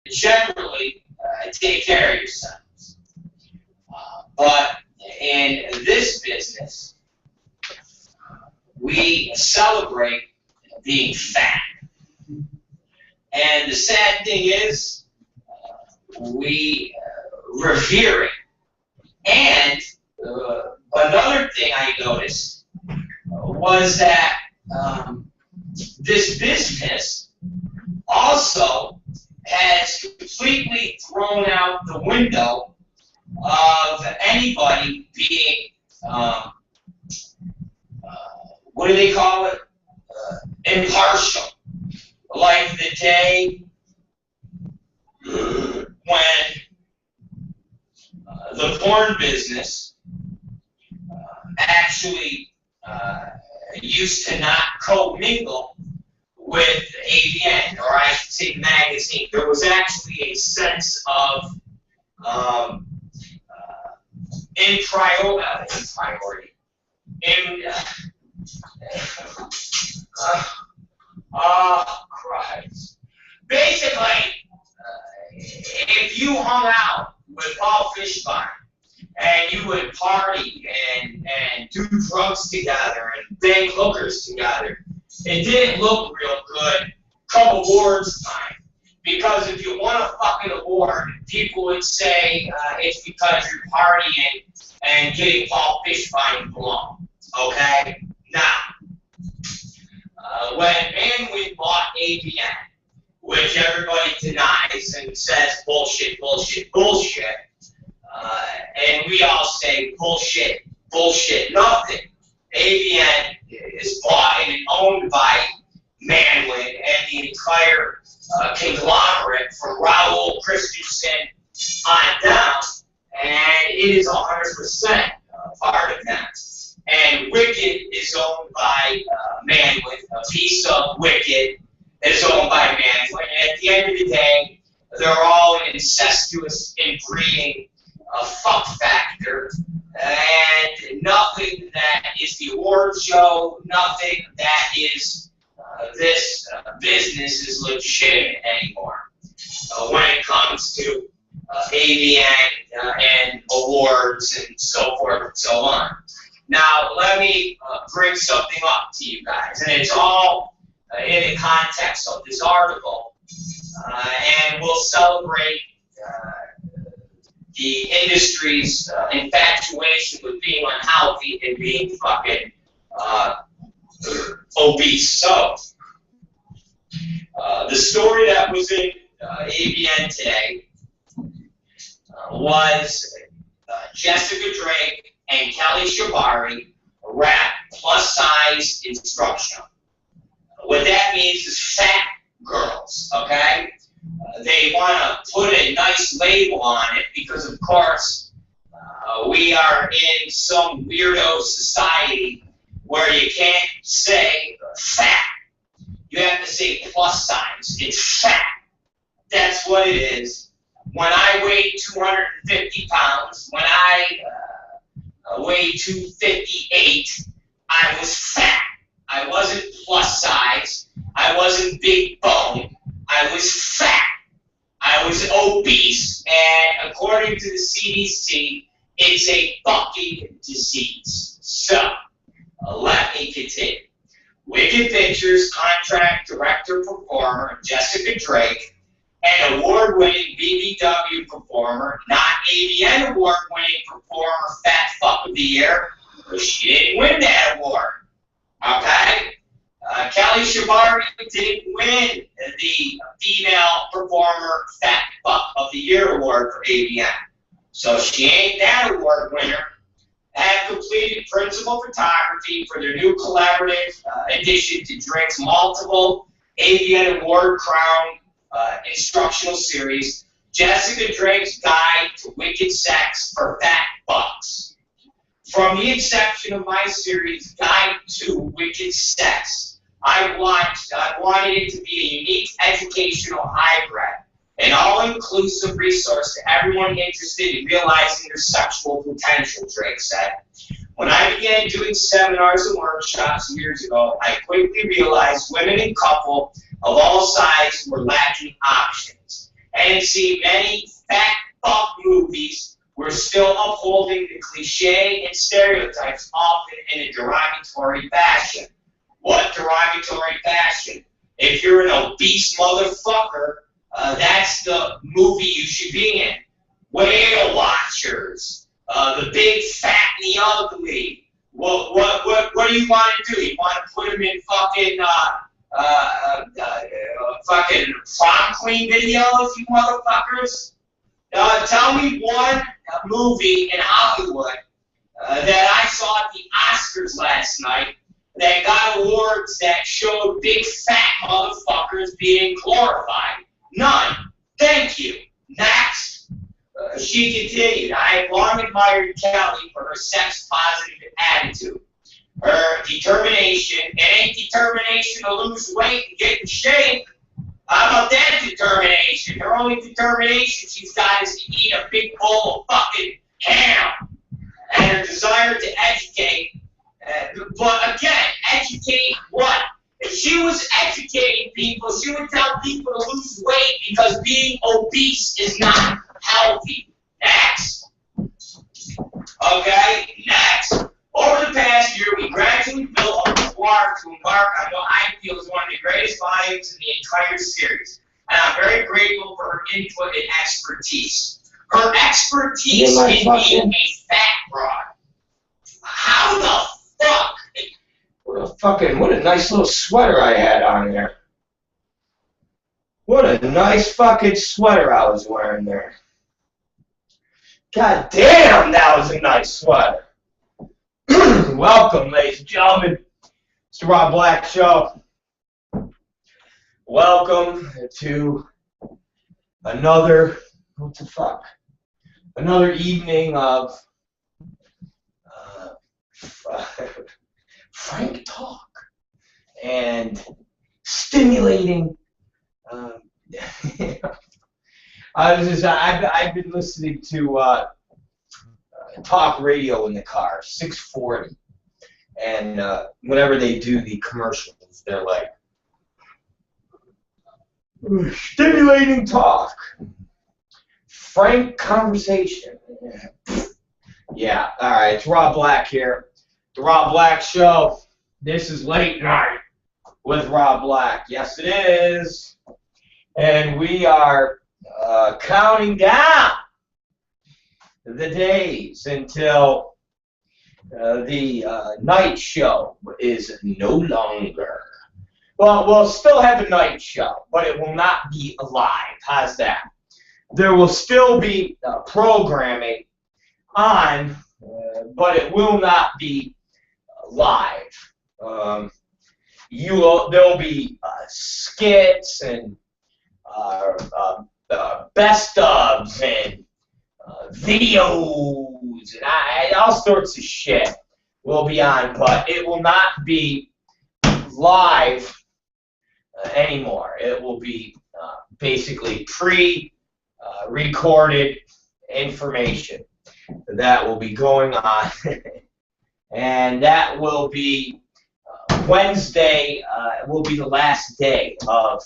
generally take care of yourselves. But in this business, we celebrate being fat. And the sad thing is, we revere it. And another thing I noticed was that this business also has completely thrown out the window of anybody being, what do they call it? Impartial. Like the day when the porn business actually used to not commingle with AVN, or I should say magazine. There was actually a sense of priority. Christ. Basically, if you hung out with Paul Fishbein and you would party and do drugs together and bang hookers together, it didn't look real good come awards time. Because if you won a fucking award, people would say it's because you're partying and getting Paul Fishbein along. Okay? Now, when Manwin bought AVN, which everybody denies and says bullshit, bullshit, bullshit, and we all say bullshit, bullshit, nothing. AVN is bought and owned by Manwin and the entire conglomerate from Raoul Christensen on down, and it is 100% part of that. And Wicked is owned by Manwin. A piece of Wicked is owned by Manwin. And at the end of the day, they're all an incestuous inbreeding fuck factor. And nothing that is the award show, nothing that is this business is legitimate anymore when it comes to AVN and awards and so forth and so on. Now, let me bring something up to you guys, and it's all in the context of this article, and we'll celebrate the industry's infatuation with being unhealthy and being fucking obese. So, the story that was in AVN today was Jessica Drake and Kelly Shabari rap plus-size instructional. What that means is fat girls, okay? They want to put a nice label on it because, of course, we are in some weirdo society where you can't say fat. You have to say plus size. It's fat. That's what it is. When I weighed 250 pounds, when I weighed 258, I was fat. I wasn't plus size. I wasn't big bone. I was fat. I was obese. And according to the CDC, it's a fucking disease. So, let me continue. Wicked Pictures contract director performer Jessica Drake and award-winning BBW performer, not AVN award-winning performer, Fat Fuck of the Year, because she didn't win that award. Okay? Kelly Shabari didn't win the female performer Fat Fuck of the Year award for AVN. So she ain't that award winner. Have completed principal photography for their new collaborative addition to Drake's multiple AVN award crown instructional series, Jessica Drake's Guide to Wicked Sex for Fat Bucks. From the inception of my series, Guide to Wicked Sex, I wanted it to be a unique educational hybrid, an all-inclusive resource to everyone interested in realizing their sexual potential, Drake said. When I began doing seminars and workshops years ago, I quickly realized women and couples of all sizes were lacking options. And it seemed many fat fuck movies were still upholding the cliche and stereotypes, often in a derogatory fashion. What derogatory fashion? If you're an obese motherfucker, that's the movie you should be in. Whale Watchers, the big fat and the ugly. What do you want to do? You want to put them in fucking fucking prom queen videos, you motherfuckers? Tell me one movie in Hollywood that I saw at the Oscars last night that got awards that showed big fat motherfuckers being glorified. None. Thank you. Next. She continued, I have long admired Kelly for her sex-positive attitude. Her determination, it ain't determination to lose weight and get in shape. How about that determination? Her only determination she's got is to eat a big bowl of fucking ham. And her desire to educate. But again, educate what? If she was educating people, she would tell people to lose weight because being obese is not healthy. Next. Okay, next. Over the past year, we gradually built a repertoire to embark on what I feel is one of the greatest volumes in the entire series. And I'm very grateful for her input and expertise. Her expertise in being a fat broad. How the fuck? What a nice little sweater I had on there. What a nice fucking sweater I was wearing there. God damn, that was a nice sweater. Welcome, ladies and gentlemen. It's the ROB Black Show. Welcome to another, another evening of frank talk and stimulating. I've been listening to talk radio in the car, 640, and whenever they do the commercials, they're like, stimulating talk, frank conversation. Yeah, all right, it's ROB Black here, the ROB Black Show. This is late night with ROB Black. Yes, it is, and we are counting down the days until the night show is no longer. Well, we'll still have a night show, but it will not be live. How's that? There will still be programming on, but it will not be live. There'll be skits and best ofs and videos and all sorts of shit will be on, but it will not be live anymore. It will be basically pre-recorded information that will be going on, and that will be Wednesday. Will be the last day of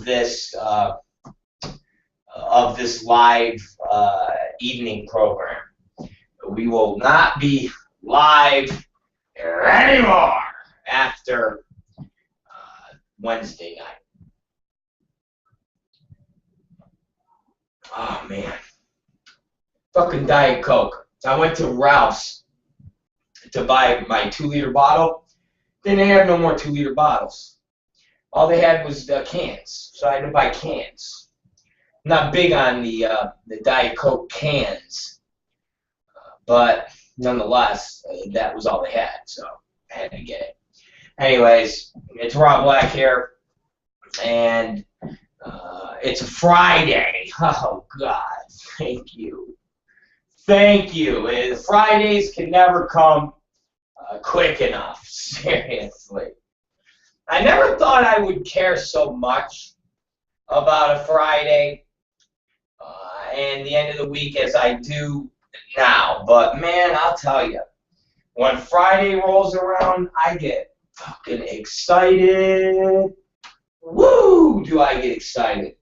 this live evening program. We will not be live anymore after Wednesday night. Oh man, fucking Diet Coke. I went to Ralph's to buy my 2-liter bottle. Then they have no more 2-liter bottles. All they had was cans, so I had to buy cans. I'm not big on the Diet Coke cans, but nonetheless, that was all they had, so I had to get it. Anyways, it's ROB Black here, and it's a Friday. Oh God, thank you, thank you. Fridays can never come quick enough. Seriously, I never thought I would care so much about a Friday and the end of the week as I do now. But man, I'll tell you, when Friday rolls around, I get fucking excited. Woo! Do I get excited?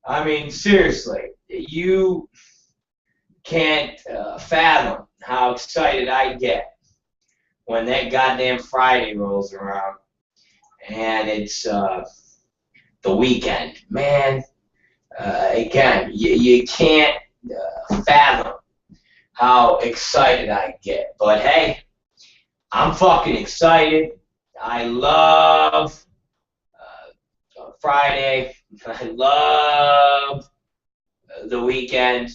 I mean, seriously, you can't fathom how excited I get when that goddamn Friday rolls around and it's the weekend. Man, again, you can't fathom how excited I get. But hey, I'm fucking excited. I love Friday. I love the weekend.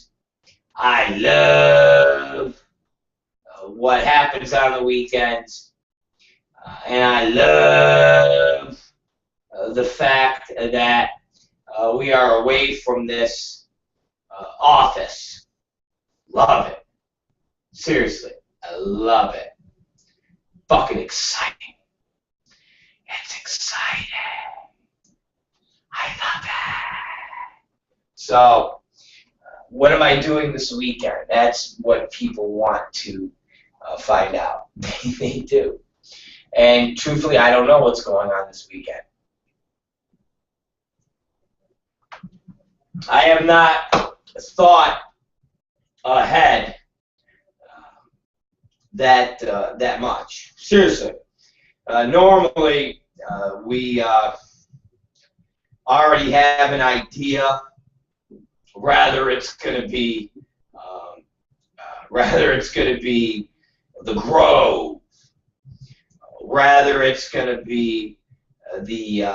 I love what happens on the weekends. And I love the fact that we are away from this office. Love it. Seriously, I love it. Fucking exciting. It's exciting. I love it. So, what am I doing this weekend? That's what people want to find out. They do. And truthfully, I don't know what's going on this weekend. I have not thought ahead that much. Seriously. Normally, we already have an idea. Rather, it's going to be the Grove. Rather, it's going to be the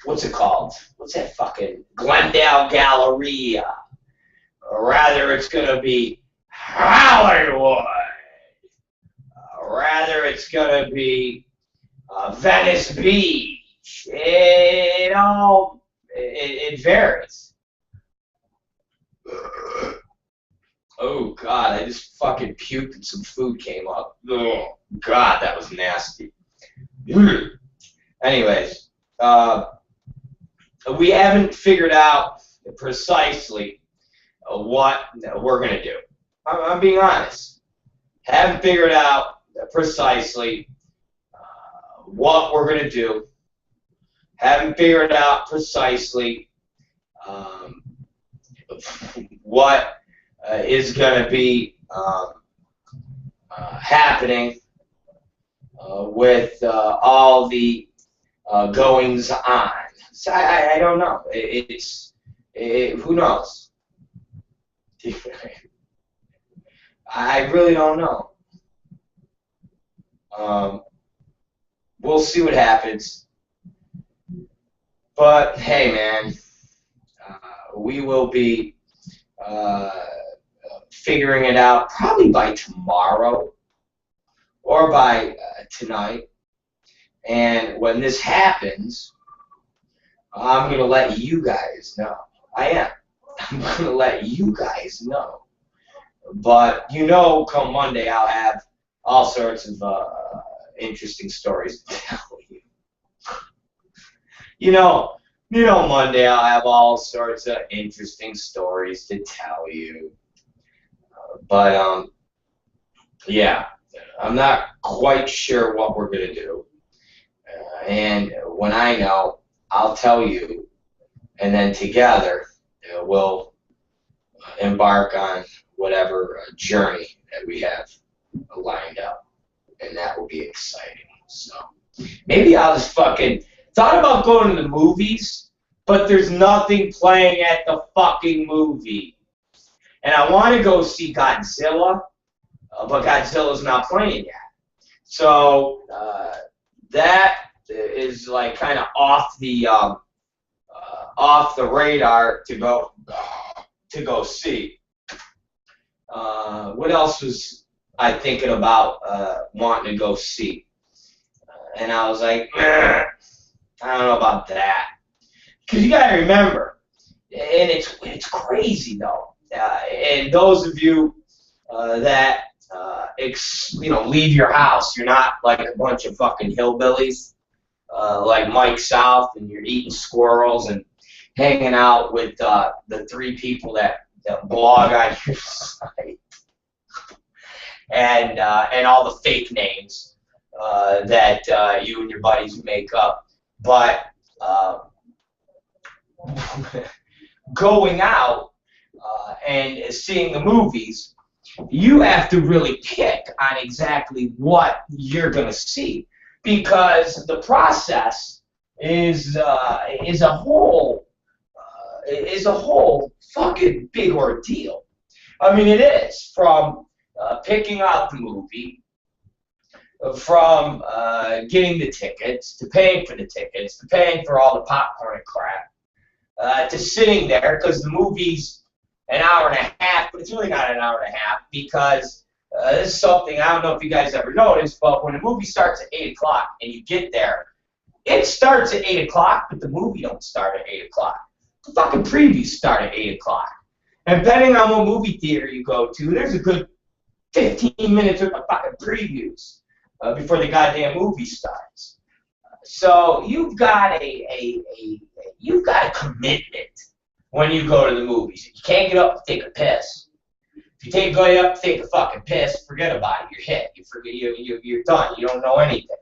what's it called? What's that fucking Glendale Galleria? Or rather, it's going to be Hollywood. Rather, it's going to be Venice Beach. It varies. Oh, God, I just fucking puked and some food came up. Oh, God, that was nasty. Anyways, we haven't figured out precisely what we're going to do. I'm being honest. Haven't figured out precisely what we're going to do. Haven't figured out precisely what is going to be happening with all the goings on. So I don't know. Who knows? I really don't know. We'll see what happens. But hey, man, we will be figuring it out probably by tomorrow or by tonight. And when this happens, I'm going to let you guys know. I am. I'm going to let you guys know. But you know, come Monday, I'll have all sorts of interesting stories to tell you. You know, Monday I'll have all sorts of interesting stories to tell you. But yeah, I'm not quite sure what we're going to do. And when I know, I'll tell you. And then together, we'll embark on whatever journey that we have lined up. And that will be exciting. So maybe I'll just fucking thought about going to the movies, but there's nothing playing at the fucking movie. And I want to go see Godzilla, but Godzilla's not playing yet. So that is like kind of off the radar to go see. What else was I thinking about wanting to go see? And I was like, I don't know about that. Because you got to remember, and it's crazy though. And those of you that leave your house, you're not like a bunch of fucking hillbillies like Mike South, and you're eating squirrels and hanging out with the three people that blog on your site, and all the fake names that you and your buddies make up. But going out and seeing the movies, you have to really pick on exactly what you're going to see, because the process is a whole fucking big ordeal. I mean, it is, from picking out the movie, from getting the tickets, to paying for the tickets, to paying for all the popcorn and crap, to sitting there, because the movie's an hour and a half, but it's really not an hour and a half, because this is something I don't know if you guys ever noticed, but when a movie starts at 8 o'clock and you get there, it starts at 8 o'clock, but the movie don't start at 8 o'clock. The fucking previews start at 8 o'clock. And depending on what movie theater you go to, there's a good 15 minutes of fucking previews before the goddamn movie starts. So you've got you've got a commitment when you go to the movies. You can't get up and take a piss. If you go up and take a fucking piss, forget about it. You're hit. You're done. You don't know anything.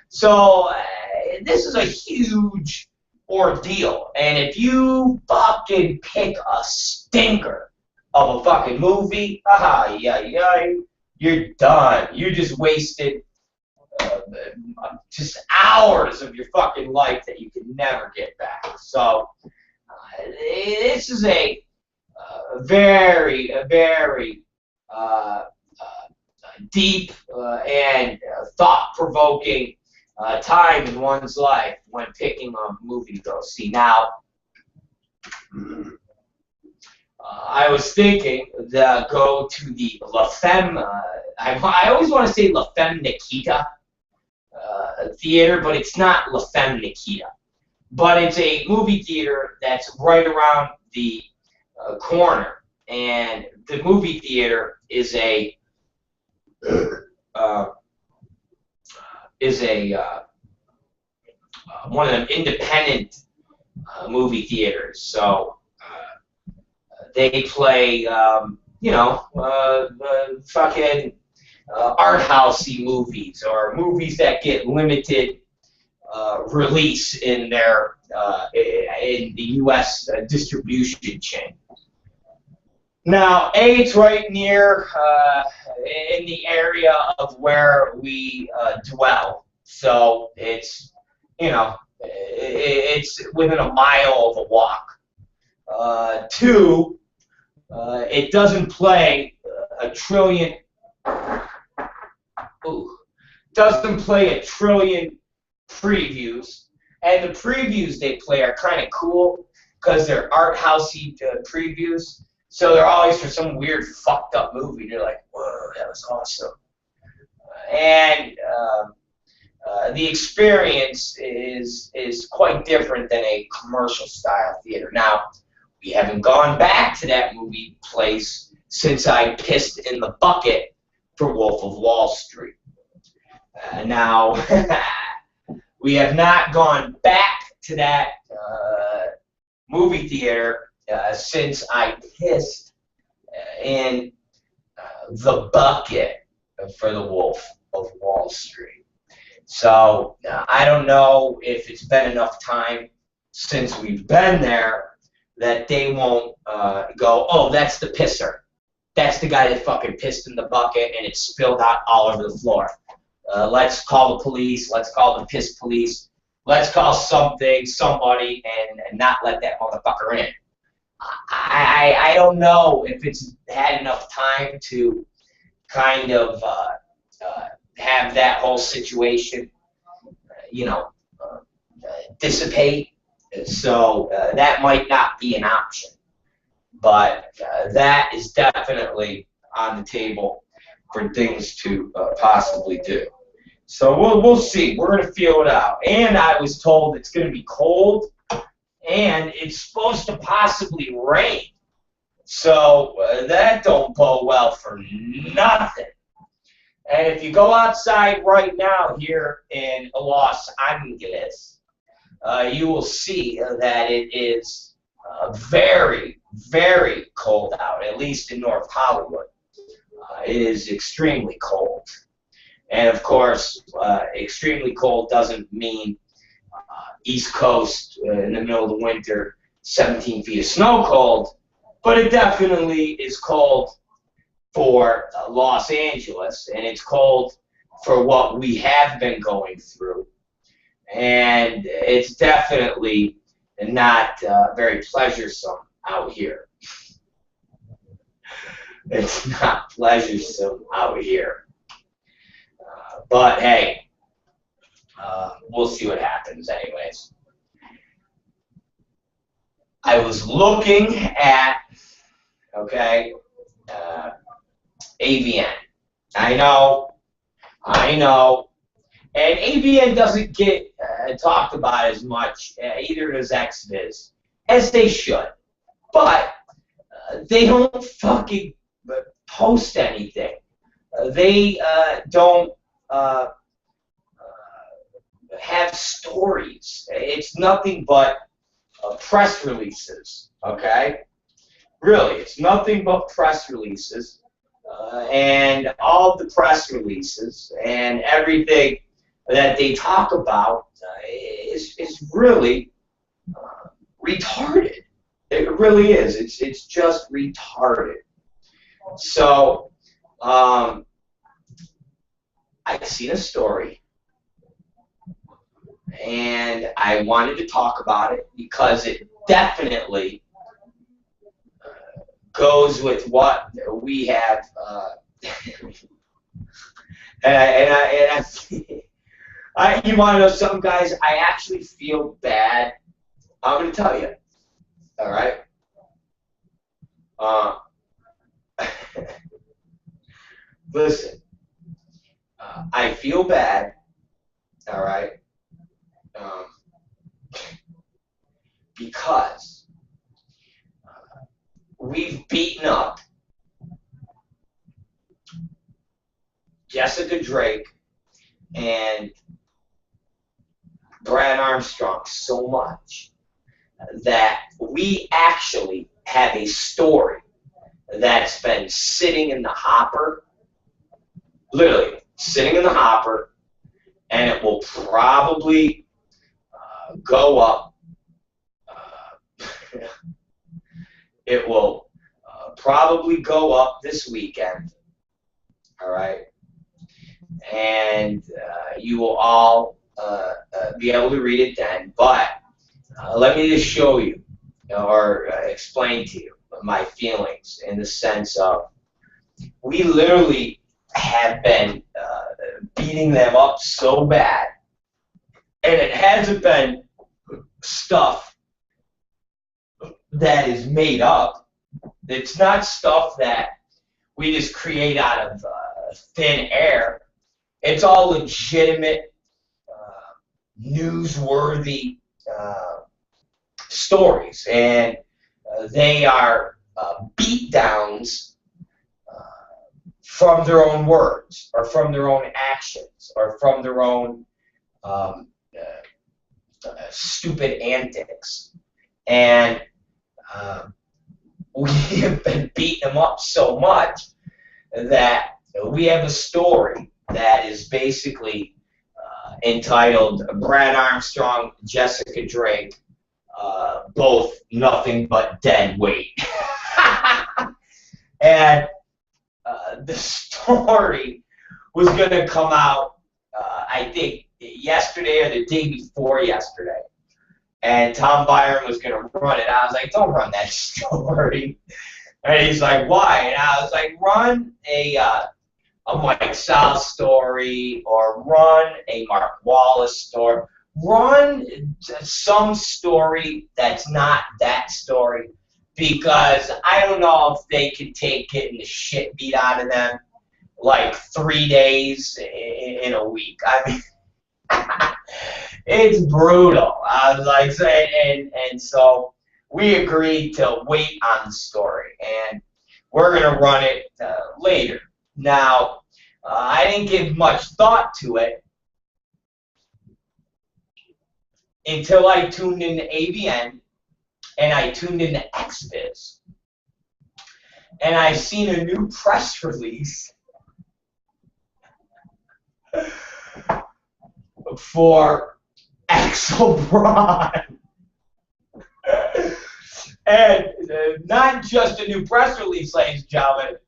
So this is a huge ordeal. And if you fucking pick a stinker of a fucking movie, you're done. You just wasted just hours of your fucking life that you can never get back. So this is a very deep and thought-provoking time in one's life when picking a movie to go see. Now, I was thinking to go to the La Femme, I always want to say La Femme Nikita theater, but it's not La Femme Nikita. But it's a movie theater that's right around the corner, and the movie theater is one of them independent movie theaters. So they play, fucking art housey movies, or movies that get limited release in their in the U.S. Distribution chain. Now, it's right near in the area of where we dwell, so it's it's within a mile of a walk. Two, it doesn't play a trillion. Doesn't play a trillion previews, and the previews they play are kind of cool because they're art housey previews. So they're always for some weird fucked up movie. You're like, whoa, that was awesome. And the experience is quite different than a commercial style theater. Now, we haven't gone back to that movie place since I pissed in the bucket for Wolf of Wall Street. Now, we have not gone back to that movie theater since I pissed in the bucket for the Wolf of Wall Street. So I don't know if it's been enough time since we've been there that they won't go, oh, that's the pisser. That's the guy that fucking pissed in the bucket and it spilled out all over the floor. Let's call the police. Let's call the piss police. Let's call somebody, and not let that motherfucker in. I don't know if it's had enough time to kind of have that whole situation, dissipate. So that might not be an option. But that is definitely on the table for things to possibly do. So we'll see. We're going to feel it out. And I was told it's going to be cold, and it's supposed to possibly rain. So that don't bode well for nothing. And if you go outside right now here in Los Angeles, you will see that it is very, very cold out, at least in North Hollywood. It is extremely cold. And of course, extremely cold doesn't mean East Coast in the middle of the winter, 17 feet of snow cold, but it definitely is cold for Los Angeles, and it's cold for what we have been going through. And it's definitely not very pleasuresome out here. It's not pleasuresome out here. But hey, we'll see what happens anyways. I was looking at, okay, AVN. I know. And AVN doesn't get talked about as much, either does XViz, as they should. But they don't fucking post anything. They don't have stories. It's nothing but press releases, okay? Really, it's nothing but press releases. And all the press releases and everything that they talk about is really retarded. It really is. It's just retarded. So I seen a story, and I wanted to talk about it because it definitely goes with what we have. You want to know something, guys? I actually feel bad. I'm going to tell you. All right. Listen. I feel bad. All right. Because we've beaten up Jessica Drake and Brad Armstrong so much that we actually have a story that's been sitting in the hopper, literally sitting in the hopper, and it will probably go up. It will probably go up this weekend, all right? And you will all be able to read it then. But let me just show you or explain to you my feelings in the sense of we literally have been beating them up so bad, and it hasn't been stuff that is made up. It's not stuff that we just create out of thin air. It's all legitimate, newsworthy stories, and they are beatdowns from their own words, or from their own actions, or from their own stupid antics. And we have been beating them up so much that we have a story that is basically entitled Brad Armstrong, Jessica Drake, both nothing but dead weight. And the story was going to come out, I think, yesterday or the day before yesterday. And Tom Byron was going to run it. I was like, don't run that story. And he's like, why? And I was like, run a Mike South story, or run a Mark Wallace story. Run some story that's not that story, because I don't know if they could take getting the shit beat out of them like 3 days in a week. I mean, it's brutal. I was like saying, and so we agreed to wait on the story, and we're gonna run it later. Now, I didn't give much thought to it until I tuned into AVN and I tuned into XViz, and I seen a new press release for Braun. And not just a new press release, ladies and gentlemen,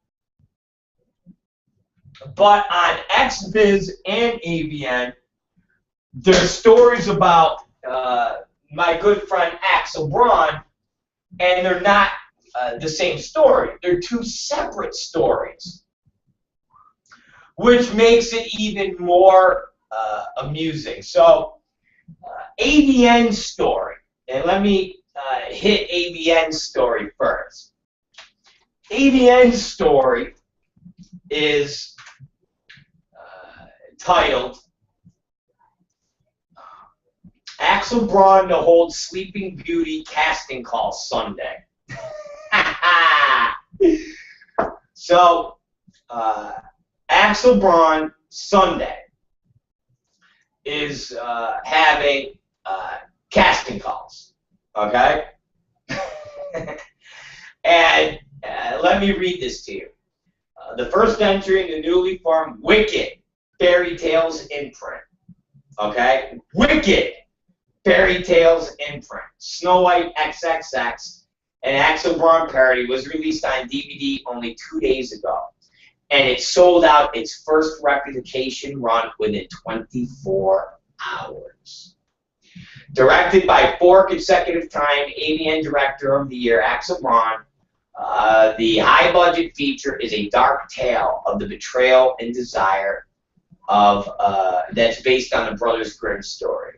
but on XBiz and AVN, there's stories about my good friend Axel Braun, and they're not the same story. They're two separate stories, which makes it even more amusing. So, AVN story, and let me hit AVN story first. AVN story is titled Axel Braun to hold Sleeping Beauty casting call Sunday. So, Axel Braun Sunday is having casting calls, okay? And let me read this to you. The first entry in the newly formed Wicked Fairy Tales imprint, okay? Wicked Fairy Tales imprint, Snow White XXX, an Axel Braun parody, was released on DVD only 2 days ago, and it sold out its first replication run within 24 hours. Directed by 4 consecutive-time AVN Director of the Year, Axel Braun, the high-budget feature is a dark tale of the betrayal and desire of that's based on the Brothers Grimm story.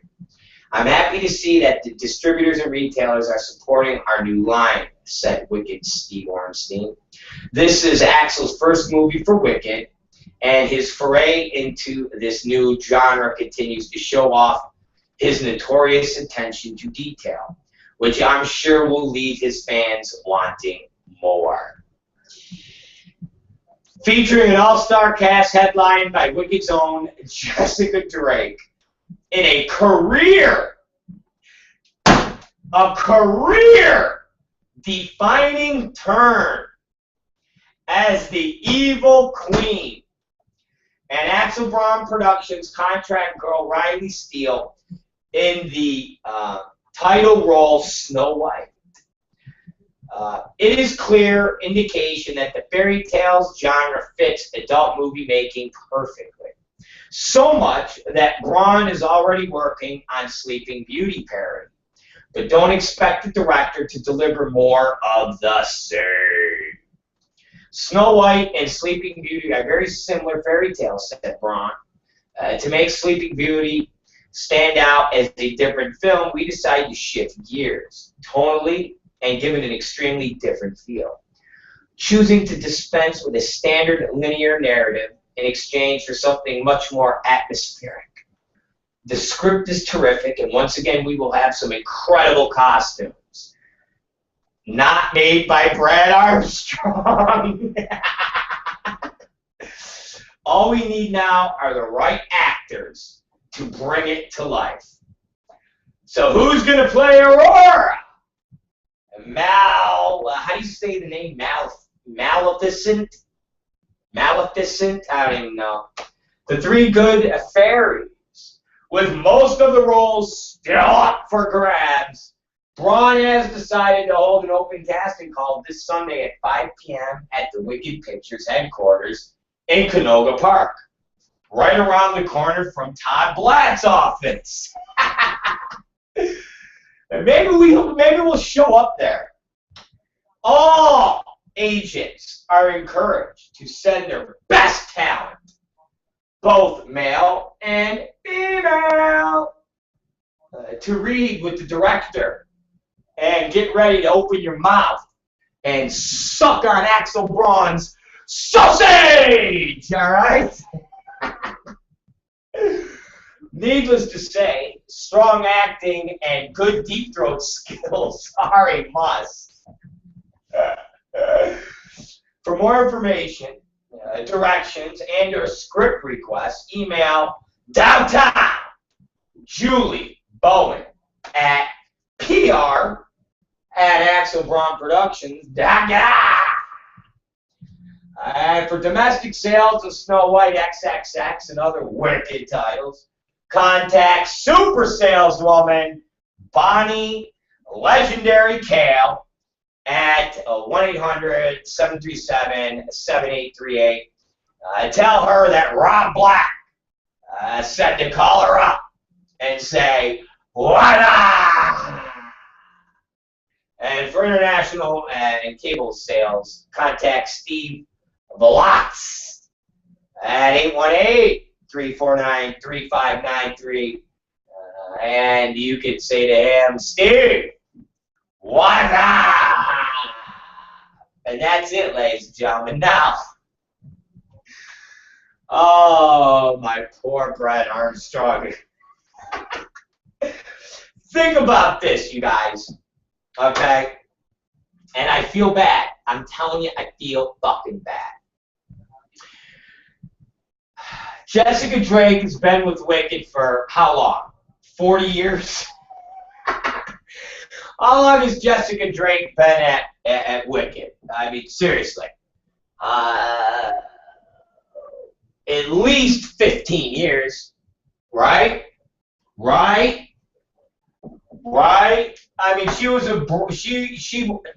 I'm happy to see that the distributors and retailers are supporting our new line, said Wicked Steve Ornstein. This is Axel's first movie for Wicked, and his foray into this new genre continues to show off his notorious attention to detail, which I'm sure will leave his fans wanting more. Featuring an all-star cast headlined by Wicked's own Jessica Drake, in a career-defining turn as the evil queen, and Axel Braun Productions contract girl Riley Steele in the title role Snow White. It is clear indication that the fairy tales genre fits adult movie making perfectly. So much that Braun is already working on Sleeping Beauty parody. But don't expect the director to deliver more of the same. Snow White and Sleeping Beauty are very similar fairy tales, said Braun. To make Sleeping Beauty stand out as a different film, we decided to shift gears, tonally, and give it an extremely different feel. Choosing to dispense with a standard linear narrative in exchange for something much more atmospheric. The script is terrific, and once again we will have some incredible costumes. Not made by Brad Armstrong. All we need now are the right actors to bring it to life. So who's going to play Aurora? How do you say the name? Maleficent? Maleficent? I don't even know. The Three Good Fairies. With most of the roles still up for grabs, Braun has decided to hold an open casting call this Sunday at 5 p.m. at the Wicked Pictures headquarters in Canoga Park, right around the corner from Todd Blatt's office. And maybe we'll show up there. All agents are encouraged to send their best talent, both male and female, to read with the director, and get ready to open your mouth and suck on Axel Braun's sausage, all right? Needless to say, strong acting and good deep throat skills are a must. For more information, directions, and or script requests, email downtown Julie Bowen at PR@AxelBraunProductions.com. And for domestic sales of Snow White XXX and other Wicked titles, contact super saleswoman Bonnie Legendary Kale at 1-800-737-7838. Tell her that Rob Black said to call her up and say, "What-a!" And for international and cable sales, contact Steve Velotz at 818-349-3593. And you could say to him, "Steve, what-a!" And that's it, ladies and gentlemen. Now, oh, my poor Brad Armstrong. Think about this, you guys. Okay? And I feel bad. I'm telling you, I feel fucking bad. Jessica Drake has been with Wicked for how long? 40 years? How long has Jessica Drake been at Wicked? I mean, seriously. At least 15 years. Right? Right? Right? I mean, she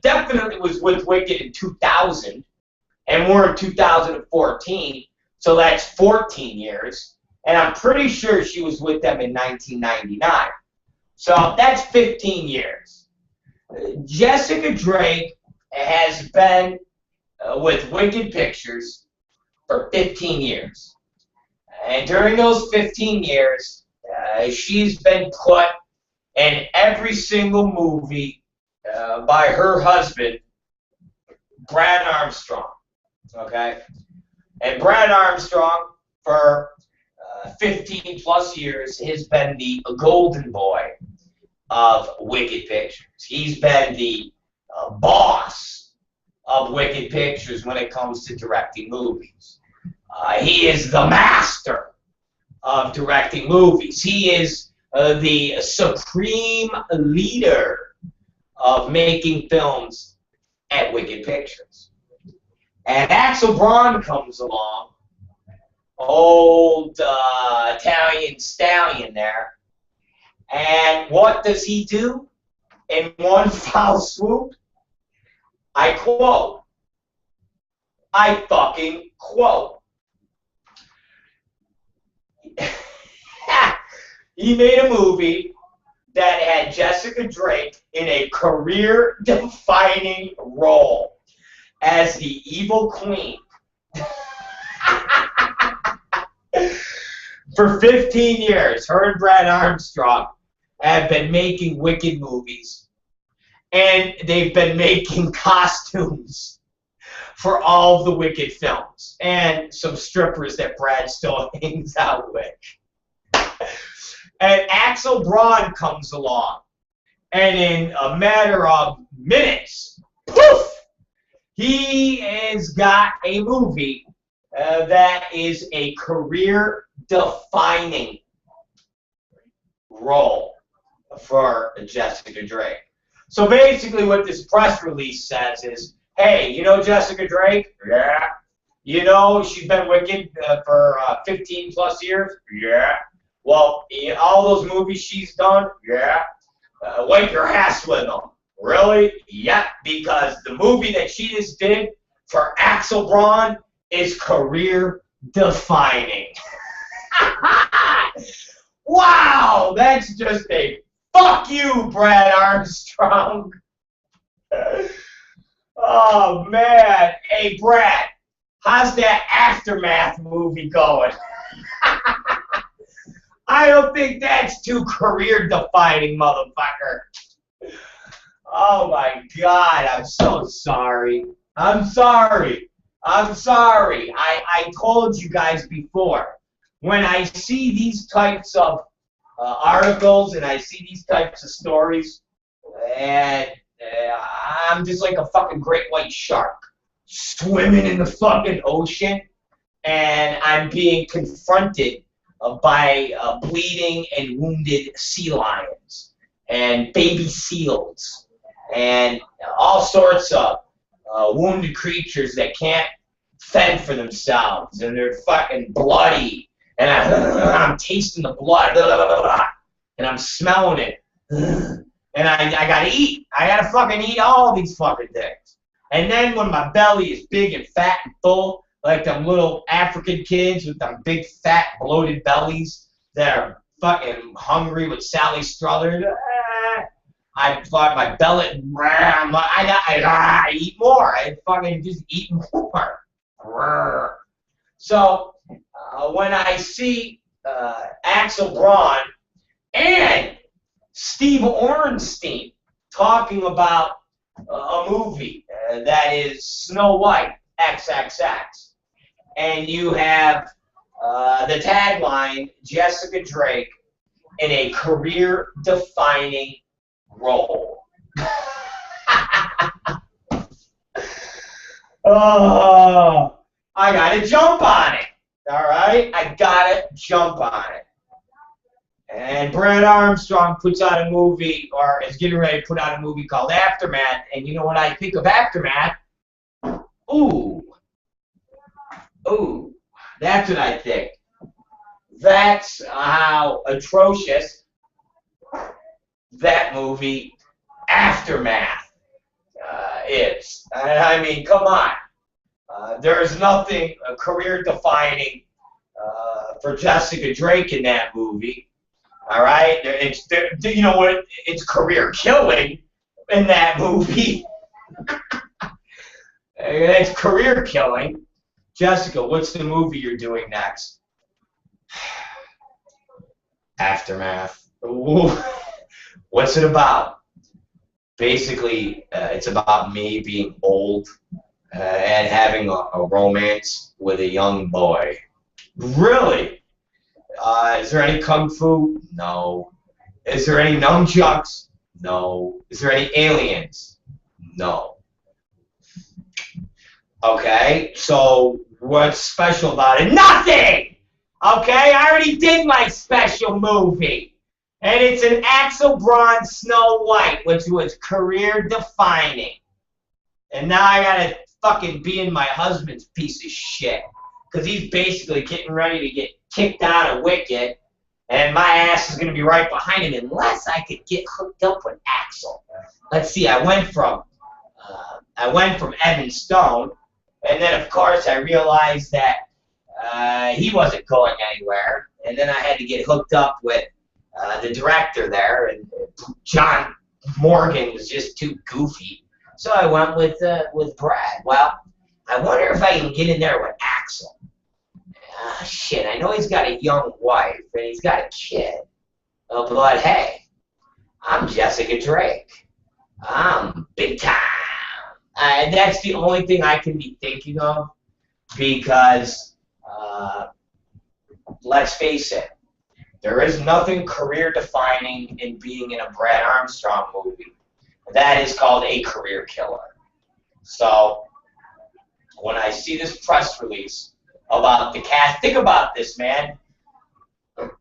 definitely was with Wicked in 2000, and we're in 2014, so that's 14 years. And I'm pretty sure she was with them in 1999. So that's 15 years. Jessica Drake has been with Wicked Pictures for 15 years. And during those 15 years, she's been put in every single movie by her husband, Brad Armstrong. Okay? And Brad Armstrong, for 15 plus years, has been the golden boy of Wicked Pictures. He's been the boss of Wicked Pictures when it comes to directing movies. He is the master of directing movies. He is the supreme leader of making films at Wicked Pictures. And Axel Braun comes along, old Italian stallion there, and what does he do in one foul swoop? I quote. I fucking quote. He made a movie that had Jessica Drake in a career-defining role as the evil queen. For 15 years, her and Brad Armstrong have been making Wicked movies, and they've been making costumes for all of the Wicked films, and some strippers that Brad still hangs out with. And Axel Braun comes along, and in a matter of minutes, poof, he has got a movie that is a career-defining role for Jessica Drake. So basically what this press release says is, hey, you know Jessica Drake? Yeah. You know she's been Wicked for 15 plus years? Yeah. Well, all those movies she's done? Yeah. Wipe your ass with them. Really? Yeah, because the movie that she just did for Axel Braun is career-defining. Wow, that's just a fuck you, Brad Armstrong. Oh, man. Hey, Brad, how's that Aftermath movie going? I don't think that's too career-defining, motherfucker. Oh, my God, I'm so sorry. I'm sorry. I'm sorry. I told you guys before, when I see these types of articles and I see these types of stories, and I'm just like a fucking great white shark swimming in the fucking ocean, and I'm being confronted by bleeding and wounded sea lions and baby seals and all sorts of wounded creatures that can't fend for themselves, and they're fucking bloody, and I'm tasting the blood, and I'm smelling it, and And I gotta eat. I gotta fucking eat all these fucking things. And then when my belly is big and fat and full, like them little African kids with them big fat bloated bellies that are fucking hungry with Sally Struthers, I fuck my belly. I eat more. I fucking just eat more. So when I see Axel Braun and Steve Ornstein talking about a movie that is Snow White XXX, and you have the tagline Jessica Drake in a career-defining role. Oh, I gotta jump on it. All right, I gotta jump on it. And Brad Armstrong puts out a movie, or is getting ready to put out a movie called Aftermath. And you know what I think of Aftermath? Ooh, that's what I think. That's how atrocious that movie Aftermath is. I mean, come on. There's nothing career-defining for Jessica Drake in that movie. All right? You know what? It's career-killing in that movie. It's career-killing. Jessica, what's the movie you're doing next? Aftermath. Ooh. What's it about? Basically, it's about me being old and having a romance with a young boy. Really? Is there any kung fu? No. Is there any nunchucks? No. Is there any aliens? No. Okay, so what's special about it? Nothing! Okay, I already did my special movie. And it's an Axel Braun Snow White, which was career-defining. And now I gotta fucking be in my husband's piece of shit. Because he's basically getting ready to get kicked out of Wicked. And my ass is gonna be right behind him unless I could get hooked up with Axel. Let's see, I went from Evan Stone. And then, of course, I realized that he wasn't going anywhere. And then I had to get hooked up with the director there, and John Morgan was just too goofy. So I went with Brad. Well, I wonder if I can get in there with Axel. Shit, I know he's got a young wife, and he's got a kid. But hey, I'm Jessica Drake. I'm big time. And that's the only thing I can be thinking of, because let's face it, there is nothing career-defining in being in a Brad Armstrong movie. That is called a career killer. So when I see this press release about the cast, think about this, man.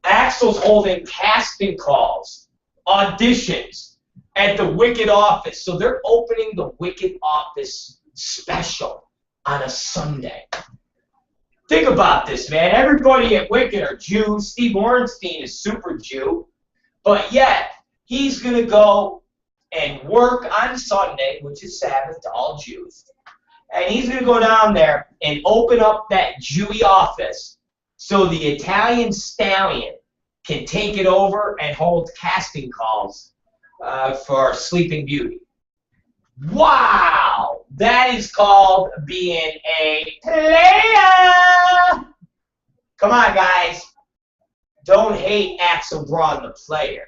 Axel's holding casting calls, auditions at the Wicked office. So they're opening the Wicked office special on a Sunday. Think about this, man. Everybody at Wicked are Jews. Steve Ornstein is super Jew. But yet, he's going to go and work on Sunday, which is Sabbath to all Jews. And he's going to go down there and open up that Jewy office so the Italian stallion can take it over and hold casting calls for Sleeping Beauty. Wow! That is called being a player! Come on, guys. Don't hate Axel Braun, the player.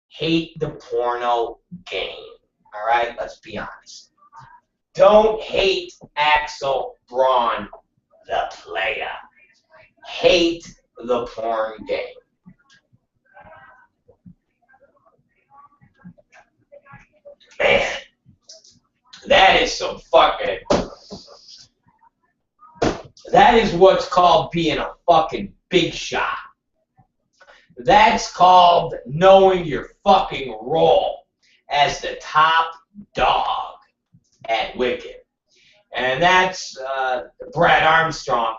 Hate the porno game. All right? Let's be honest. Don't hate Axel Braun, the player. Hate the porn game. Man, that is some fucking... That is what's called being a fucking big shot. That's called knowing your fucking role as the top dog at Wicked. And that's Brad Armstrong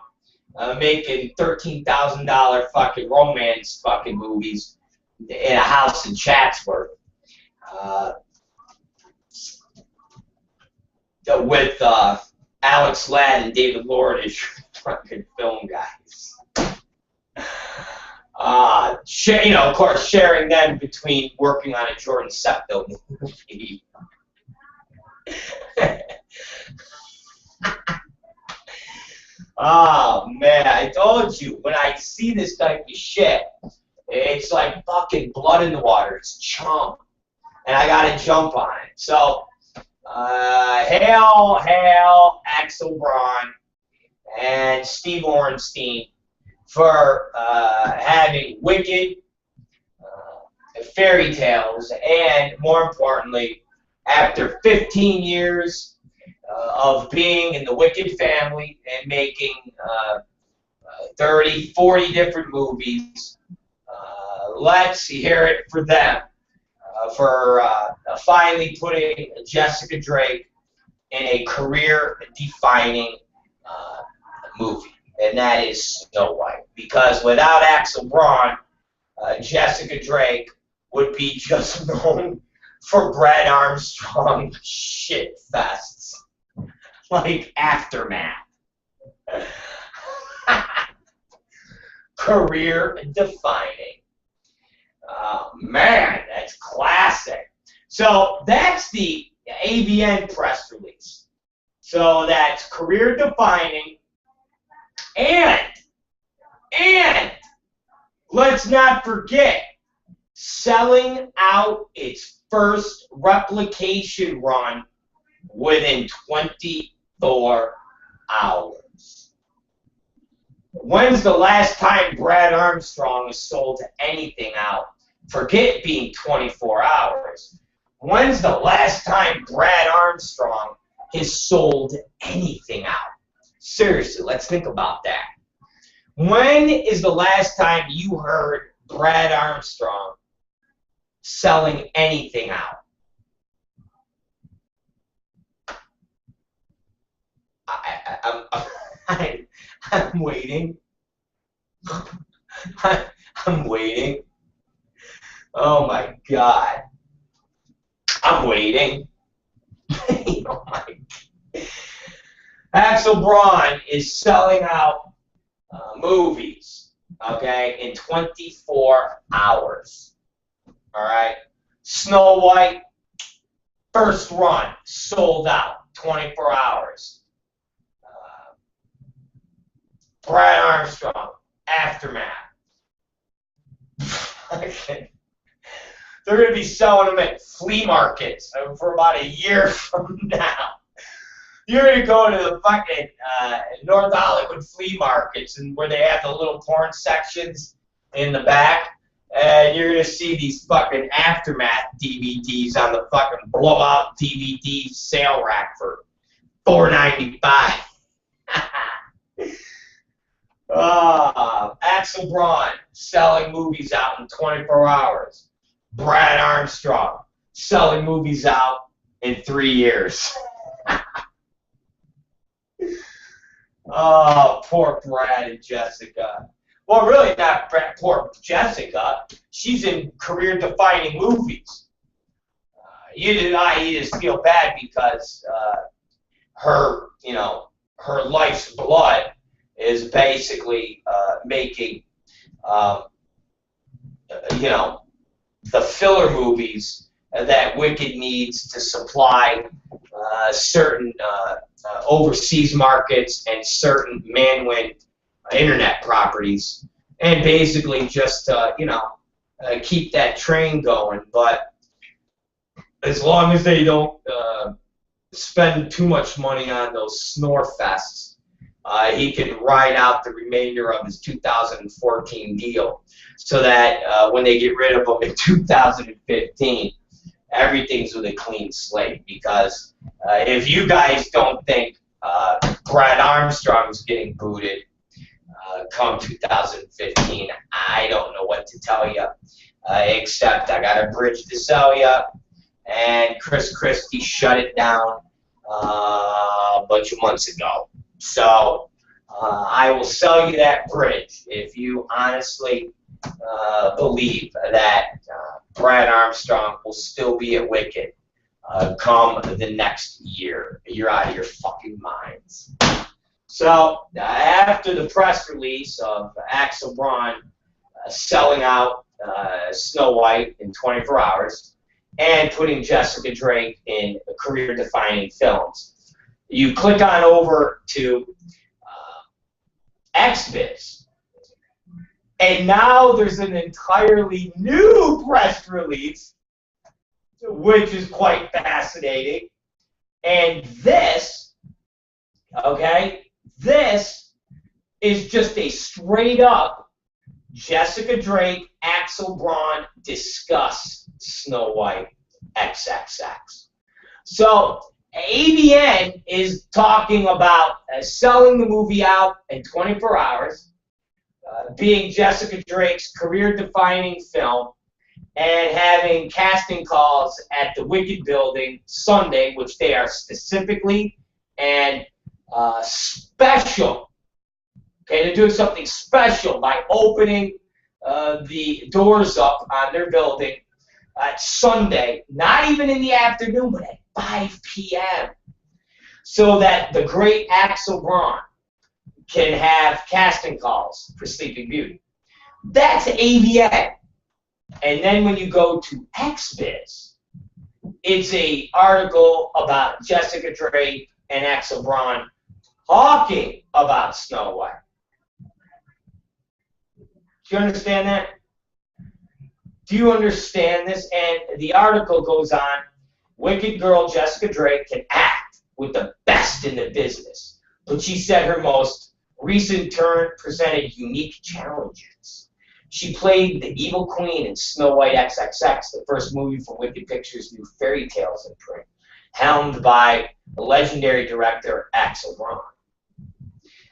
making $13,000 fucking romance fucking movies in a house in Chatsworth. with Alex Ladd and David Lord as your fucking film guys. You know, of course, sharing them between working on a Jordan Septo movie. Oh, man, I told you, when I see this type of shit, it's like fucking blood in the water. It's chump. And I gotta jump on it. So, hail Axel Braun and Steve Orenstein for having wicked fairy tales, and more importantly, after 15 years of being in the Wicked family and making 30, 40 different movies, let's hear it for them for finally putting Jessica Drake in a career-defining movie, and that is Snow White. Because without Axel Braun, Jessica Drake would be just known for Brad Armstrong shit fests, like Aftermath. Career-defining. Man, that's classic. So that's the AVN press release. So that's career-defining, and let's not forget, selling out its first replication run within 24 hours. When's the last time Brad Armstrong has sold anything out? Forget being 24 hours. When's the last time Brad Armstrong has sold anything out? Seriously, let's think about that. When is the last time you heard Brad Armstrong selling anything out? I'm waiting. I'm waiting. Oh my God. I'm waiting. Oh my God. Axel Braun is selling out movies, okay, in 24 hours. All right. Snow White, first run, sold out, 24 hours. Brad Armstrong, Aftermath. They're going to be selling them at flea markets for about a year from now. You're going to go to the fucking North Hollywood flea markets, and where they have the little porn sections in the back, and you're going to see these fucking Aftermath DVDs on the fucking blowout DVD sale rack for $4.95. Axel Braun selling movies out in 24 hours. Brad Armstrong selling movies out in 3 years. Oh, poor Brad and Jessica. Well, really not poor Jessica. She's in career-defining movies. You just feel bad because her life's blood is basically making, the filler movies that Wicked needs to supply certain overseas markets and certain man-win internet properties, and basically just keep that train going. But as long as they don't spend too much money on those snore fests, he can ride out the remainder of his 2014 deal, so that when they get rid of him in 2015, everything's with a clean slate. Because if you guys don't think Brad Armstrong's getting booted come 2015, I don't know what to tell you, except I got a bridge to sell you, and Chris Christie shut it down a bunch of months ago. So I will sell you that bridge if you honestly believe that Brad Armstrong will still be at Wicked come the next year. You're out of your fucking minds. So, after the press release of Axel Braun selling out Snow White in 24 hours and putting Jessica Drake in career-defining films, you click on over to XBiz, and now there's an entirely new press release, which is quite fascinating. And this, okay, this is just a straight up Jessica Drake, Axel Braun discuss Snow White XXX. So ABN is talking about selling the movie out in 24 hours, being Jessica Drake's career-defining film, and having casting calls at the Wicked building Sunday, which they are specifically and special. Okay, they're doing something special by opening the doors up on their building at Sunday, not even in the afternoon, but at 5 p.m. so that the great Axel Braun can have casting calls for Sleeping Beauty. That's AVN. And then when you go to XBiz, it's an article about Jessica Drake and Axel Braun talking about Snow White. Do you understand that? Do you understand this? And the article goes on, Wicked girl Jessica Drake can act with the best in the business, but she said her most recent turn presented unique challenges. She played the evil queen in Snow White XXX, the first movie from Wicked Pictures' new fairy tales in print, helmed by the legendary director Axel Braun.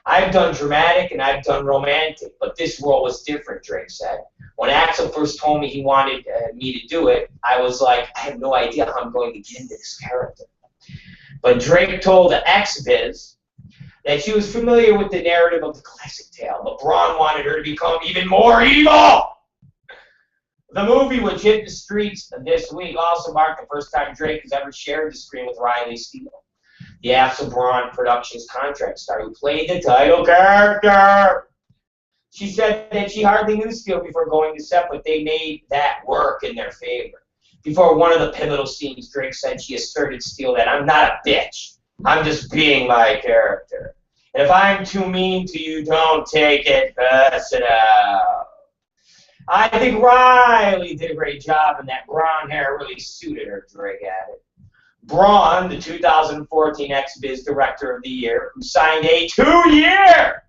I've done dramatic and I've done romantic, but this role was different, Drake said. When Axel first told me he wanted me to do it, I was like, I have no idea how I'm going to get into this character. But Drake told XBiz that she was familiar with the narrative of the classic tale, but Braun wanted her to become even more evil. The movie, which hit the streets this week, also marked the first time Drake has ever shared the screen with Riley Steele, the Axel Braun Productions contract star who played the title character. She said that she hardly knew Steele before going to set, but they made that work in their favor. Before one of the pivotal scenes, Drake said she asserted Steele that I'm not a bitch. I'm just being my character. And if I'm too mean to you, don't take it personal. I think Riley did a great job, and that brown hair really suited her, Drake added. Braun, the 2014 XBiz Director of the Year, who signed a two-year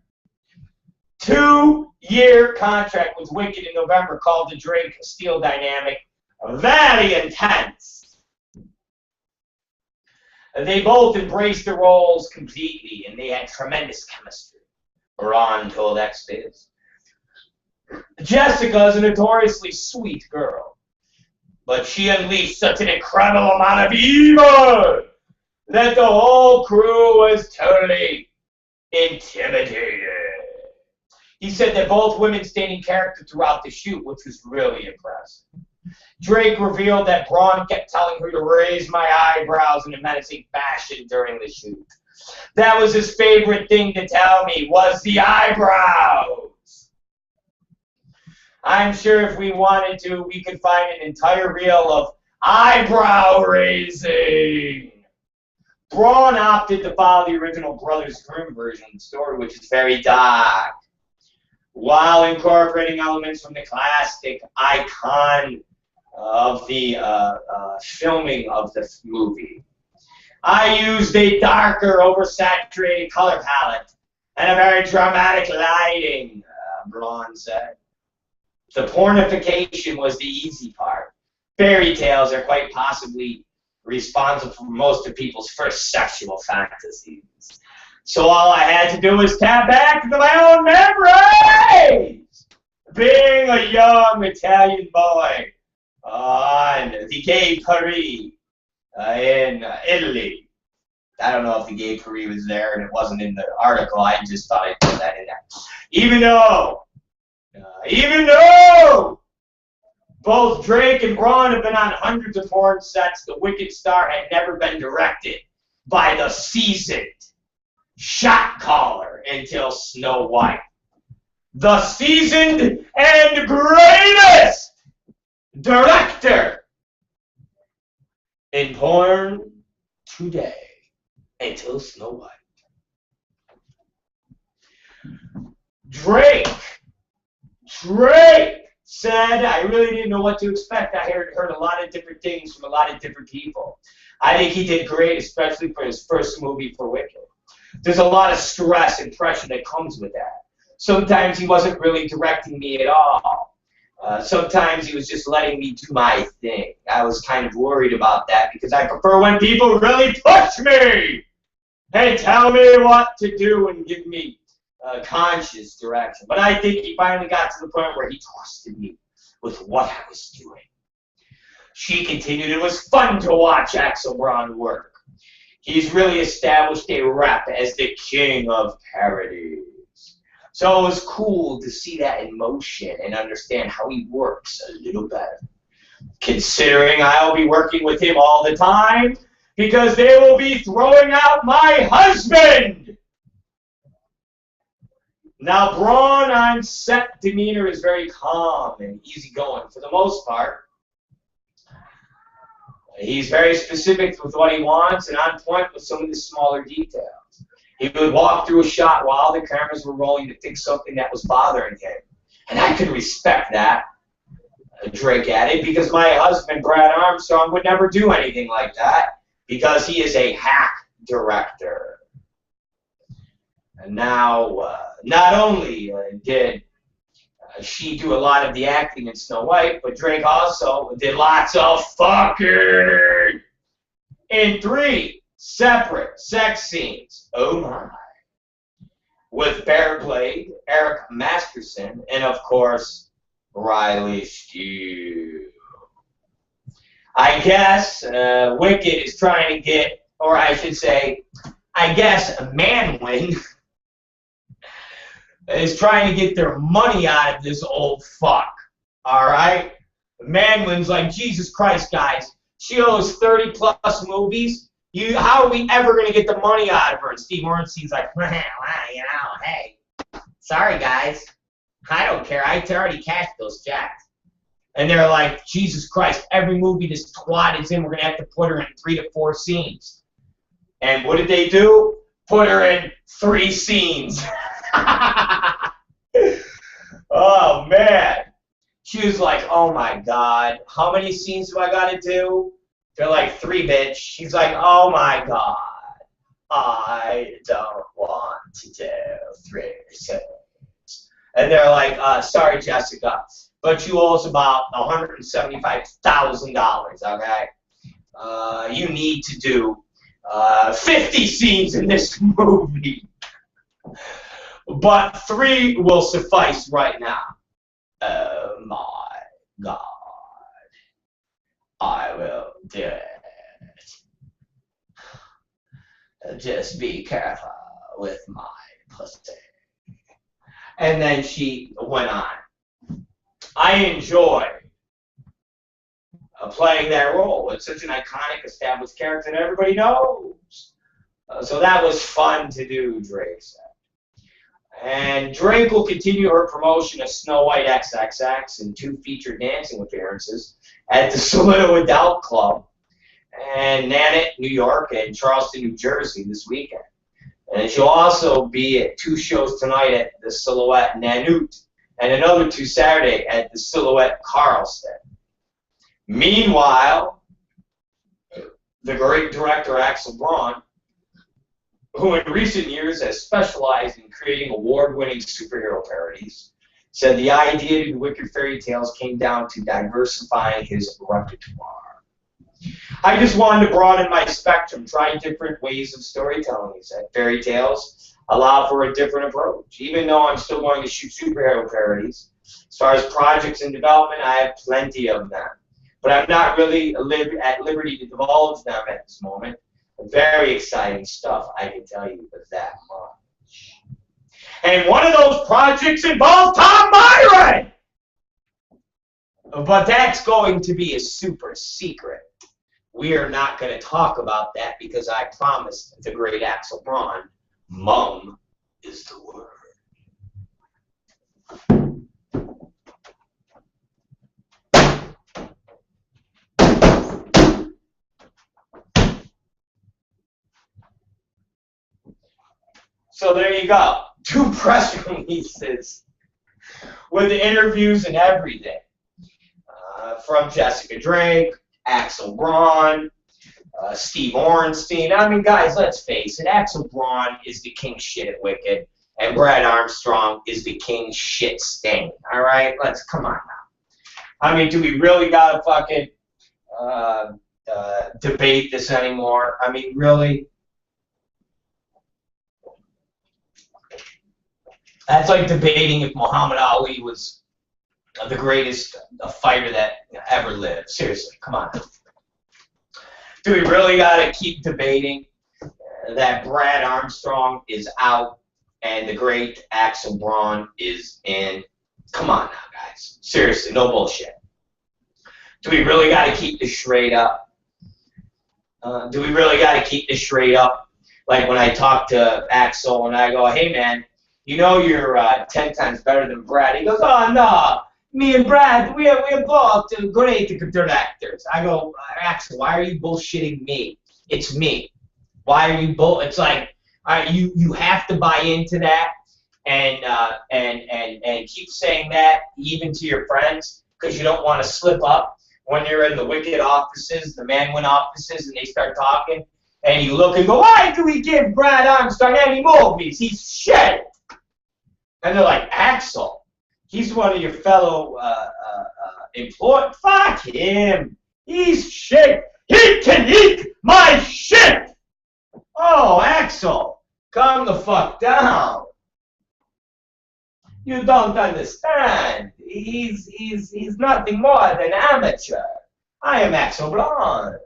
contract with Wicked in November, called the Drake-Steele dynamic very intense. They both embraced the roles completely, and they had tremendous chemistry, Braun told XBiz. Jessica is a notoriously sweet girl, but she unleashed such an incredible amount of evil that the whole crew was totally intimidated. He said that both women stayed in character throughout the shoot, which was really impressive. Drake revealed that Braun kept telling her to raise my eyebrows in a menacing fashion during the shoot. That was his favorite thing to tell me, was the eyebrows. I'm sure if we wanted to, we could find an entire reel of eyebrow raising. Braun opted to follow the original Brothers Grimm version of the story, which is very dark, while incorporating elements from the classic icon of the filming of the movie. I used a darker, oversaturated color palette and a very dramatic lighting, Braun said. The pornification was the easy part. Fairy tales are quite possibly responsible for most of people's first sexual fantasies. So all I had to do was tap back into my own memories. Being a young Italian boy on the Gay Paris in Italy. I don't know if the Gay Paris was there and it wasn't in the article. I just thought I'd put that in there. Even though Both Drake and Braun have been on hundreds of porn sets. The Wicked star had never been directed by the seasoned shot caller until Snow White. The seasoned and greatest director in porn today until Snow White. Drake said, I really didn't know what to expect. I heard a lot of different things from a lot of different people. I think he did great, especially for his first movie for Wicked. There's a lot of stress and pressure that comes with that. Sometimes he wasn't really directing me at all. Sometimes he was just letting me do my thing. I was kind of worried about that because I prefer when people really push me and tell me what to do and give me conscious direction. But I think he finally got to the point where he trusted me with what I was doing. She continued, it was fun to watch Axel Braun work. He's really established a rep as the king of parodies. So it was cool to see that in motion and understand how he works a little better. Considering I'll be working with him all the time because they will be throwing out my husband. Now, Braun on set demeanor is very calm and easygoing for the most part. He's very specific with what he wants and on point with some of the smaller details. He would walk through a shot while the cameras were rolling to fix something that was bothering him. And I could respect that, Drake added, because my husband, Brad Armstrong, would never do anything like that because he is a hack director. And now, not only did she do a lot of the acting in Snow White, but Drake also did lots of fucking in 3 separate sex scenes. Oh my. With Bearblade, Eric Masterson, and of course, Riley Steele. I guess Wicked is trying to get, or I should say, I guess Manwin is trying to get their money out of this old fuck. Alright? Manwin's like, Jesus Christ, guys. She owes 30 plus movies. How are we ever going to get the money out of her? And Steve Ornstein's like, well, you know, hey, sorry, guys. I don't care. I already cashed those checks. And they're like, Jesus Christ, every movie this twat is in, we're going to have to put her in 3 to 4 scenes. And what did they do? Put her in 3 scenes. Oh, man. She was like, oh, my God. How many scenes do I got to do? They're like, 3, bitch. She's like, oh, my God. I don't want to do 3 scenes. And they're like, sorry, Jessica, but you owe us about $175,000, okay? You need to do 50 scenes in this movie. But 3 will suffice right now. Oh my God. I will do it. Just be careful with my pussy. And then she went on. I enjoy playing that role. It's such an iconic, established character that everybody knows. So that was fun to do, Drake said. And Drake will continue her promotion of Snow White XXX and 2 featured dancing appearances at the Solito Adult Club and Nanette, New York, and Charleston, New Jersey this weekend. And she'll also be at 2 shows tonight at the Silhouette Nanute and another 2 Saturday at the Silhouette Carlston. Meanwhile, the great director Axel Braun, who in recent years has specialized in creating award-winning superhero parodies, said the idea to do Wicked fairy tales came down to diversifying his repertoire. I just wanted to broaden my spectrum, try different ways of storytelling, he said. Fairy tales allow for a different approach. Even though I'm still going to shoot superhero parodies, as far as projects in development, I have plenty of them. But I'm not really at liberty to divulge them at this moment. Very exciting stuff, I can tell you that much. And one of those projects involved Tom Byron! But that's going to be a super secret. We are not going to talk about that because I promised the great Axel Braun, mum is the word. So there you go. 2 press releases with interviews and everything. From Jessica Drake, Axel Braun, Steve Orenstein. I mean, guys, let's face it. Axel Braun is the king shit at Wicked, and Brad Armstrong is the king shit stain. All right? Come on now. I mean, do we really gotta fucking debate this anymore? I mean, really? That's like debating if Muhammad Ali was the greatest fighter that ever lived. Seriously, come on. Do we really got to keep debating that Brad Armstrong is out and the great Axel Braun is in? Come on now, guys. Seriously, no bullshit. Do we really got to keep this straight up? Do we really got to keep this straight up? Like when I talk to Axel and I go, hey, man, you know you're 10 times better than Brad. He goes, oh, no. Me and Brad, we're both great directors. I go, Axel, why are you bullshitting me? It's me. Why are you bull? It's like you have to buy into that and keep saying that even to your friends because you don't want to slip up when you're in the Wicked offices, the Manwin offices, and they start talking and you look and go, why do we give Brad Armstrong any movies? He's shit. And they're like, Axel, he's one of your fellow employees. Fuck him. He's shit. He can eat my shit. Oh, Axel, calm the fuck down. You don't understand. He's nothing more than amateur. I am Axel Braun.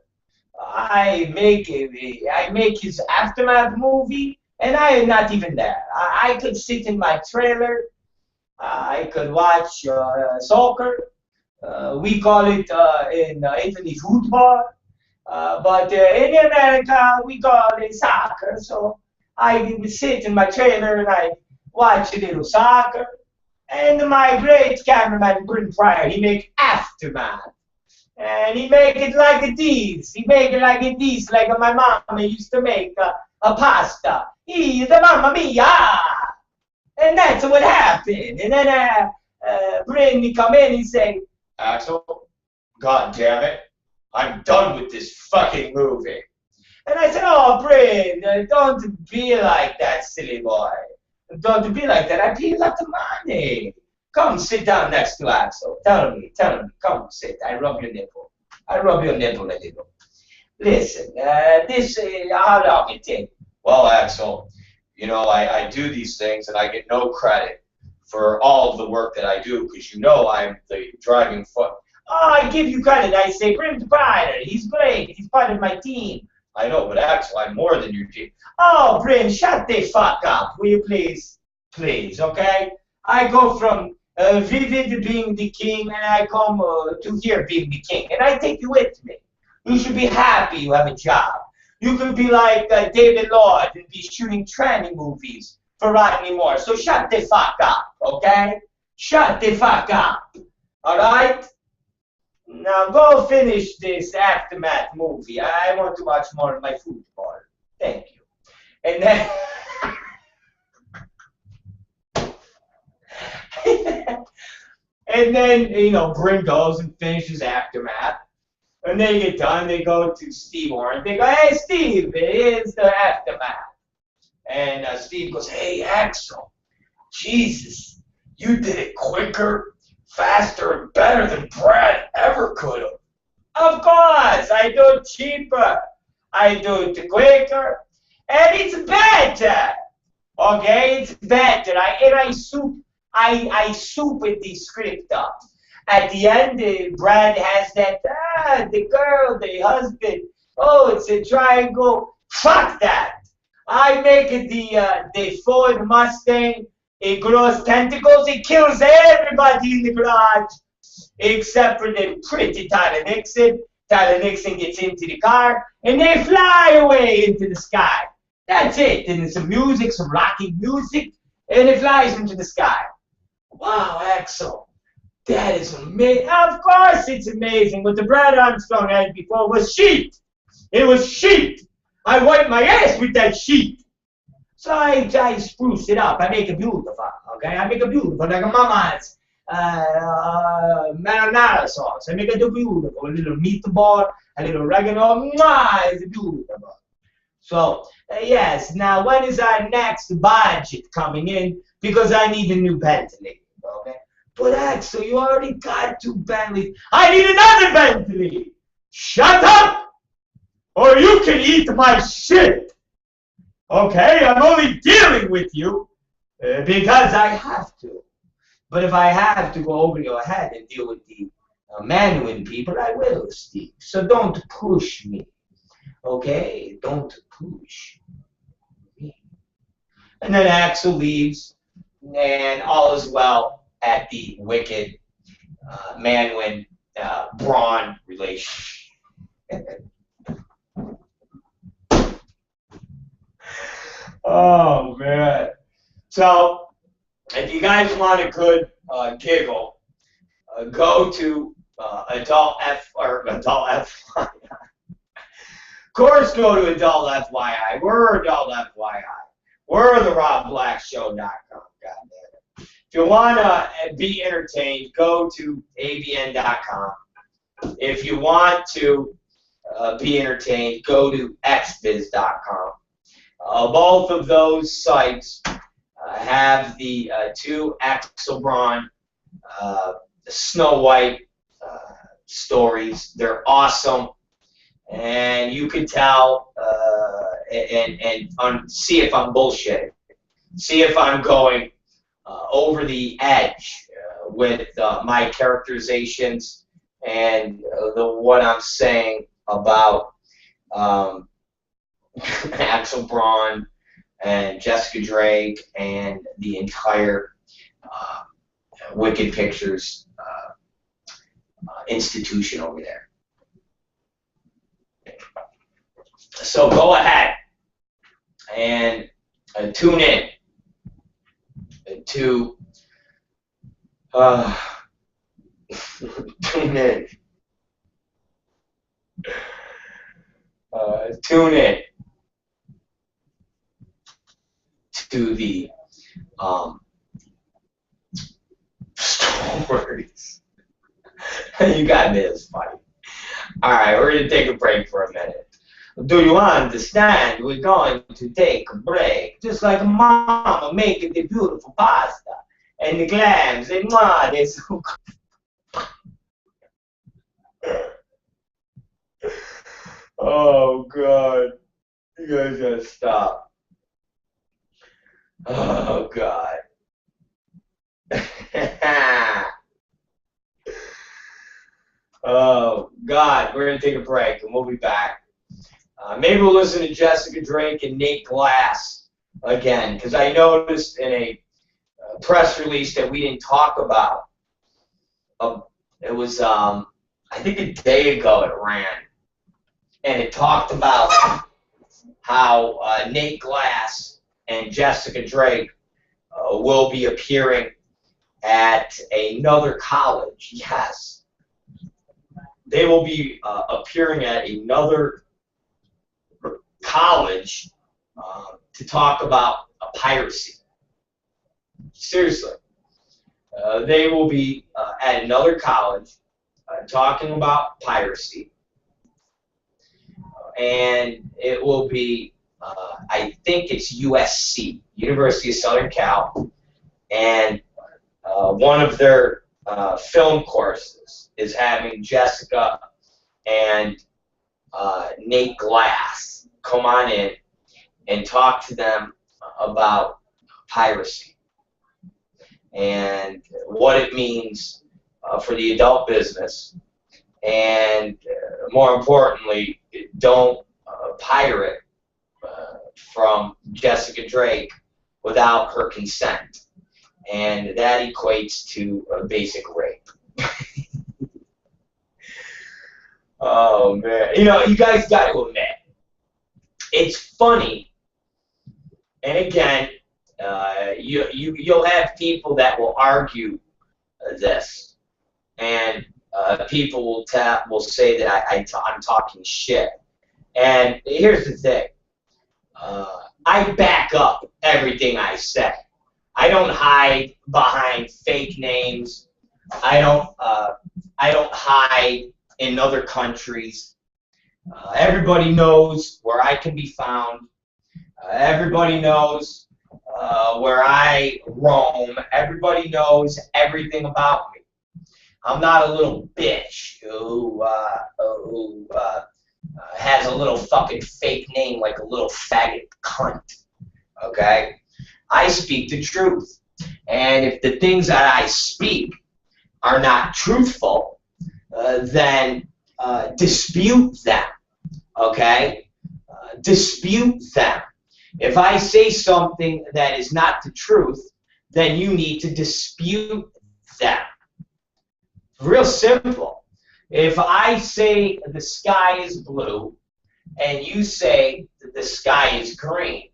I make his Aftermath movie. And I am not even there. I could sit in my trailer. I could watch soccer. We call it in Italy football. But in America, we call it soccer. So I sit in my trailer and I watch a little soccer. And my great cameraman, Braun, he make Aftermath. And he make it like this. He make it like this, like my mama used to make a pasta. He's a mamma mia! And that's what happened. And then Braun come in and say, Axel, God damn it, I'm done with this fucking movie. And I said, oh, Braun, don't be like that, silly boy. Don't be like that. I pay you a lot of money. Come sit down next to Axel. Tell me. Come sit. I rub your nipple. I rub your nipple a little. Listen, this, how long it take? Well, Axel, you know, I do these things and I get no credit for all of the work that I do because you know I'm the driving foot. Oh, I give you credit. I say, Braun, he's great. He's part of my team. I know, but Axel, I'm more than your team. Oh, Braun, shut the fuck up, will you please? Please, okay? I go from Vivid being the king and I come to here being the king. And I take you with me. You should be happy you have a job. You could be like David Lloyd and be shooting tranny movies for Rodney Moore. So shut the fuck up, okay? Shut the fuck up, all right? Now go finish this Aftermath movie. I want to watch more of my football. Thank you. And then... and then, you know, Braun goes and finishes Aftermath. When they get done, they go to Steve Oren. They go, hey, Steve, here's the Aftermath. And Steve goes, hey, Axel, Jesus, you did it quicker, faster, and better than Brad ever could have. Of course, I do it cheaper. I do it quicker. And it's better. Okay, it's better. I soup the script up. At the end, Brad has that, the girl, the husband. Oh, it's a triangle. Fuck that. I make it the Ford Mustang. It grows tentacles. It kills everybody in the garage. except for the pretty Tyler Nixon. Tyler Nixon gets into the car, and they fly away into the sky. That's it. And there's some music, some rocking music, and it flies into the sky. Wow, Axel, that is amazing. Of course it's amazing. What the Brad Armstrong had before was sheet. It was sheet. I wipe my ass with that sheet. So I spruce it up. I make it beautiful, okay? I make it beautiful, like a mama's marinara sauce. I make it beautiful. A little meatball, a little oregano. Mwah, it's beautiful. So, yes, now when is our next budget coming in? Because I need a new Bentley, okay? But Axel, you already got 2 Bentleys. I need another Bentley. Shut up, or you can eat my shit. Okay, I'm only dealing with you because I have to. But if I have to go over your head and deal with the Manwin people, I will, Steve. So don't push me. Okay? Don't push me. And then Axel leaves, and all is well at the wicked Manwin Braun relationship. Oh, man. So, if you guys want a good giggle, go to Adult FYI. Of course, go to Adult FYI. We're Adult FYI. We're the RobBlackShow.com. Goddamn. If you want to be entertained, go to ABN.com. If you want to be entertained, go to XBiz.com. Both of those sites have the 2 Axel Braun Snow White stories. They're awesome, and you can tell and see if I'm bullshitting. See if I'm going over the edge with my characterizations and what I'm saying about Axel Braun and Jessica Drake and the entire Wicked Pictures institution over there. So go ahead and tune in to tune in. Tune in to the stories. You got this, buddy. Alright, we're going to take a break for a minute. Do you understand? We're going to take a break. Just like mama making the beautiful pasta and the clams and they're so oh, God. You guys gotta stop. Oh, God. Oh, God. We're going to take a break, and we'll be back. Maybe we'll listen to Jessica Drake and Nate Glass again, because I noticed in a press release that we didn't talk about. It was, I think a day ago it ran, and it talked about how Nate Glass and Jessica Drake will be appearing at another college. Yes. They will be appearing at another college to talk about piracy. Seriously. They will be at another college talking about piracy. And it will be, I think it's USC, University of Southern Cal, and one of their film courses is having Jessica and Nate Glass come on in and talk to them about piracy and what it means for the adult business, and more importantly, don't pirate from Jessica Drake without her consent, and that equates to a basic rape. Oh man, you know, you guys got to admit, it's funny. And again, you'll have people that will argue this, and people will say that I'm talking shit. And here's the thing, I back up everything I say. I don't hide behind fake names. I don't hide in other countries. Everybody knows where I can be found. Everybody knows where I roam. Everybody knows everything about me. I'm not a little bitch who has a little fucking fake name like a little faggot cunt. Okay? I speak the truth. And if the things that I speak are not truthful, then dispute them. Okay? Dispute them. If I say something that is not the truth, then you need to dispute them. Real simple. If I say the sky is blue and you say that the sky is green,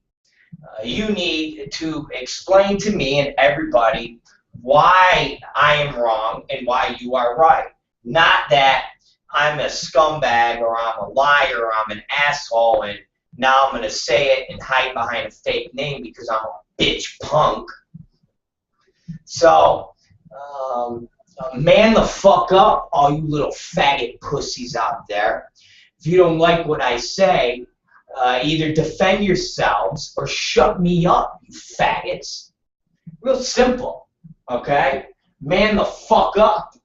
you need to explain to me and everybody why I am wrong and why you are right. Not that I'm a scumbag or I'm a liar or I'm an asshole and now I'm going to say it and hide behind a fake name because I'm a bitch punk. So, man the fuck up, all you little faggot pussies out there. If you don't like what I say, either defend yourselves or shut me up, you faggots. Real simple, okay? Man the fuck up.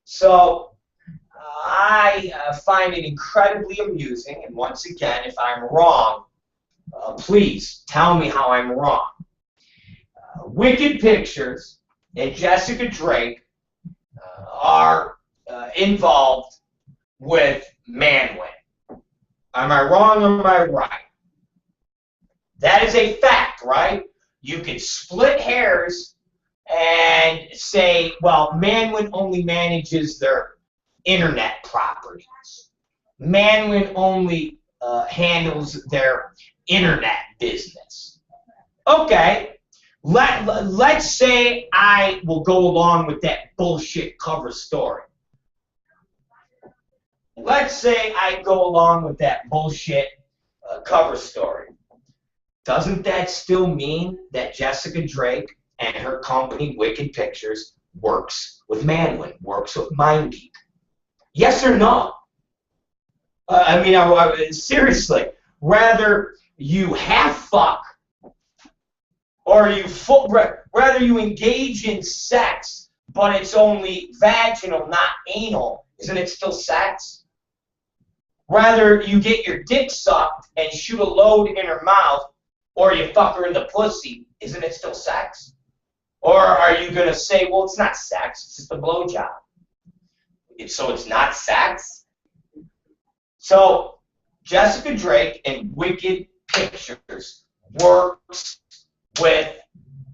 So, I find it incredibly amusing, and once again, if I'm wrong, please tell me how I'm wrong. Wicked Pictures and Jessica Drake are involved with Manwin. Am I wrong or am I right? That is a fact, right? You could split hairs and say, well, Manwin only manages their internet properties. Manwin only handles their internet business. Okay, let's say I will go along with that bullshit cover story. Let's say I go along with that bullshit cover story. Doesn't that still mean that Jessica Drake and her company, Wicked Pictures, works with Manwin, works with MindGeek? Yes or no? I mean, seriously, rather you half fuck or rather you engage in sex, but it's only vaginal, not anal, isn't it still sex? Rather you get your dick sucked and shoot a load in her mouth, or you fuck her in the pussy, isn't it still sex? Or are you going to say, well, it's not sex, it's just a blowjob? So it's not sex? So Jessica Drake and Wicked Pictures works with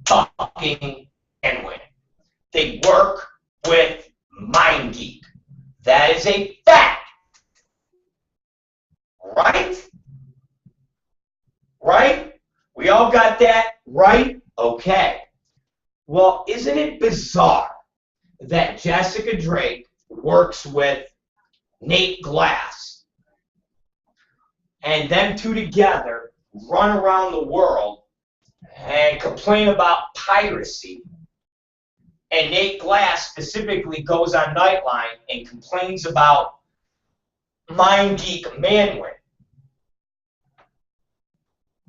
fucking Manwin. They work with MindGeek. That is a fact. Right? Right? We all got that right? Okay. Well, isn't it bizarre that Jessica Drake works with Nate Glass, and them two together run around the world and complain about piracy, and Nate Glass specifically goes on Nightline and complains about MindGeek Manwin,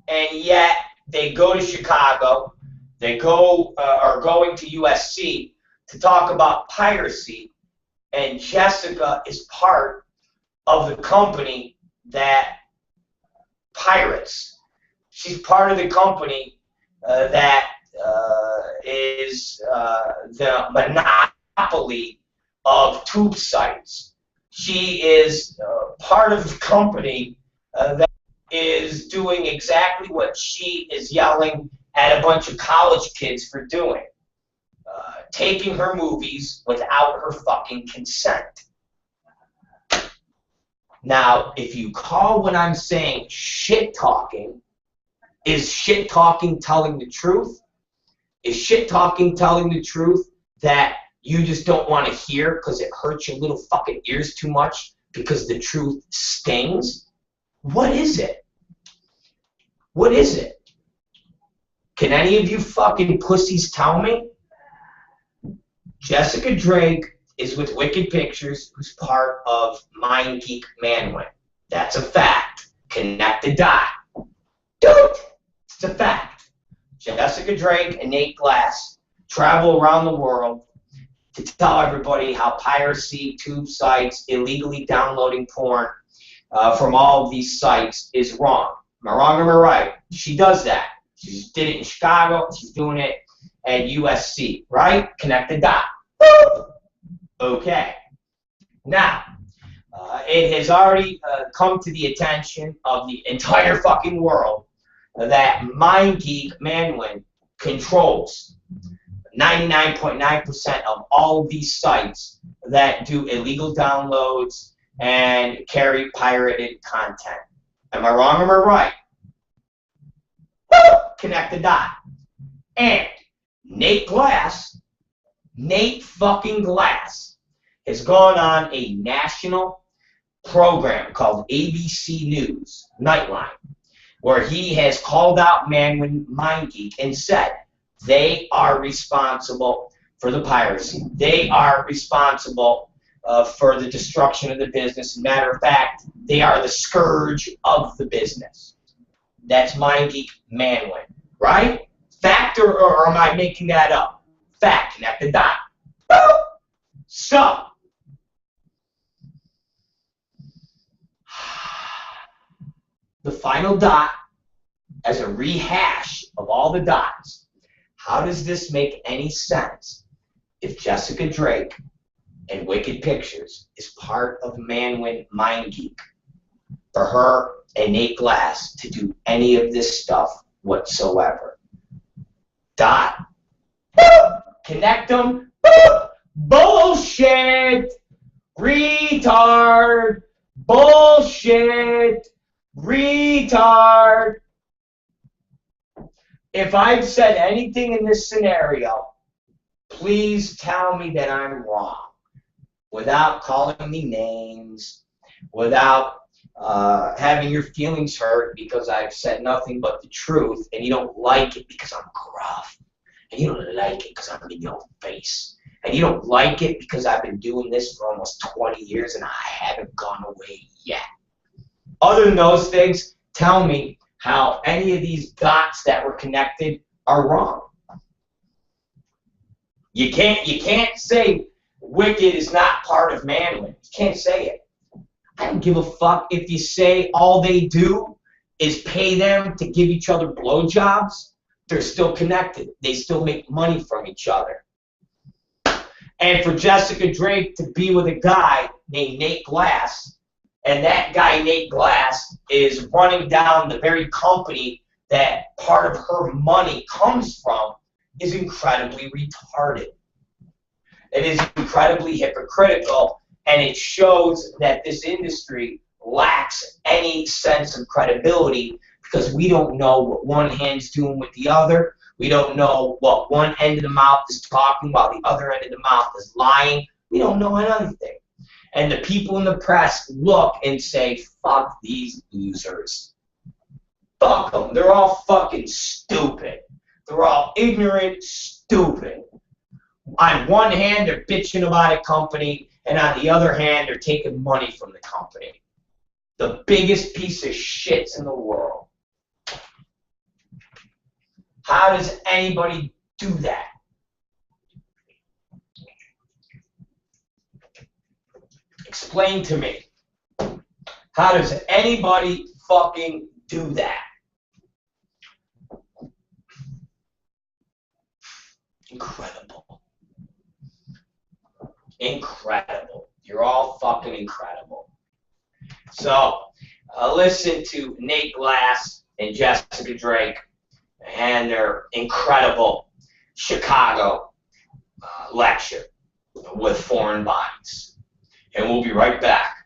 and yet they go to Chicago, they are going to USC to talk about piracy, and Jessica is part of the company that pirates. She's part of the company that is the monopoly of tube sites. She is part of the company that is doing exactly what she is yelling at a bunch of college kids for doing. Taking her movies without her fucking consent. Now, if you call what I'm saying shit talking, is shit talking telling the truth? Is shit talking telling the truth that you just don't want to hear because it hurts your little fucking ears too much because the truth stings? What is it? What is it? Can any of you fucking pussies tell me? Jessica Drake is with Wicked Pictures, who's part of Mind Geek Manwin. That's a fact. Connect the dot. Dude, it's a fact. Jessica Drake and Nate Glass travel around the world to tell everybody how piracy, tube sites, illegally downloading porn from all of these sites is wrong. Am I wrong or am I right? She does that. She did it in Chicago. She's doing it at USC, right? Connect the dot. Boop. Okay. Now, it has already come to the attention of the entire fucking world that MindGeek Manwin controls 99.9% of all of these sites that do illegal downloads and carry pirated content. Am I wrong or am I right? Woo! Connect the dot. And Nate fucking Glass, has gone on a national program called ABC News Nightline, where he has called out Manwin MindGeek and said they are responsible for the piracy. They are responsible for the destruction of the business. Matter of fact, they are the scourge of the business. That's MindGeek Manwin, right? Fact or am I making that up? Fact. Connect the dot. Boop. So, the final dot, as a rehash of all the dots, how does this make any sense if Jessica Drake and Wicked Pictures is part of Manwin MindGeek for her and Nate Glass to do any of this stuff whatsoever? Dot. Boop. Connect them. Boop. Bullshit. Retard. Bullshit. Retard. If I've said anything in this scenario, please tell me that I'm wrong without calling me names, without having your feelings hurt because I've said nothing but the truth and you don't like it because I'm gruff, and you don't like it because I'm in your face, and you don't like it because I've been doing this for almost 20 years and I haven't gone away yet. Other than those things, tell me how any of these dots that were connected are wrong. You can't say Wicked is not part of Manwin. You can't say it. I don't give a fuck if you say all they do is pay them to give each other blowjobs. They're still connected. They still make money from each other. And for Jessica Drake to be with a guy named Nate Glass, and that guy Nate Glass is running down the very company that part of her money comes from, is incredibly retarded. It is incredibly hypocritical, and it shows that this industry lacks any sense of credibility because we don't know what one hand's doing with the other. We don't know what one end of the mouth is talking while the other end of the mouth is lying. We don't know anything. And the people in the press look and say, fuck these losers. Fuck them. They're all fucking stupid. They're all ignorant, stupid. On one hand, they're bitching about a company, and on the other hand, they're taking money from the company. The biggest piece of shits in the world. How does anybody do that? Explain to me. How does anybody fucking do that? Incredible. Incredible. You're all fucking incredible. So, listen to Nate Glass and Jessica Drake and their incredible Chicago lecture with foreign bodies. And we'll be right back.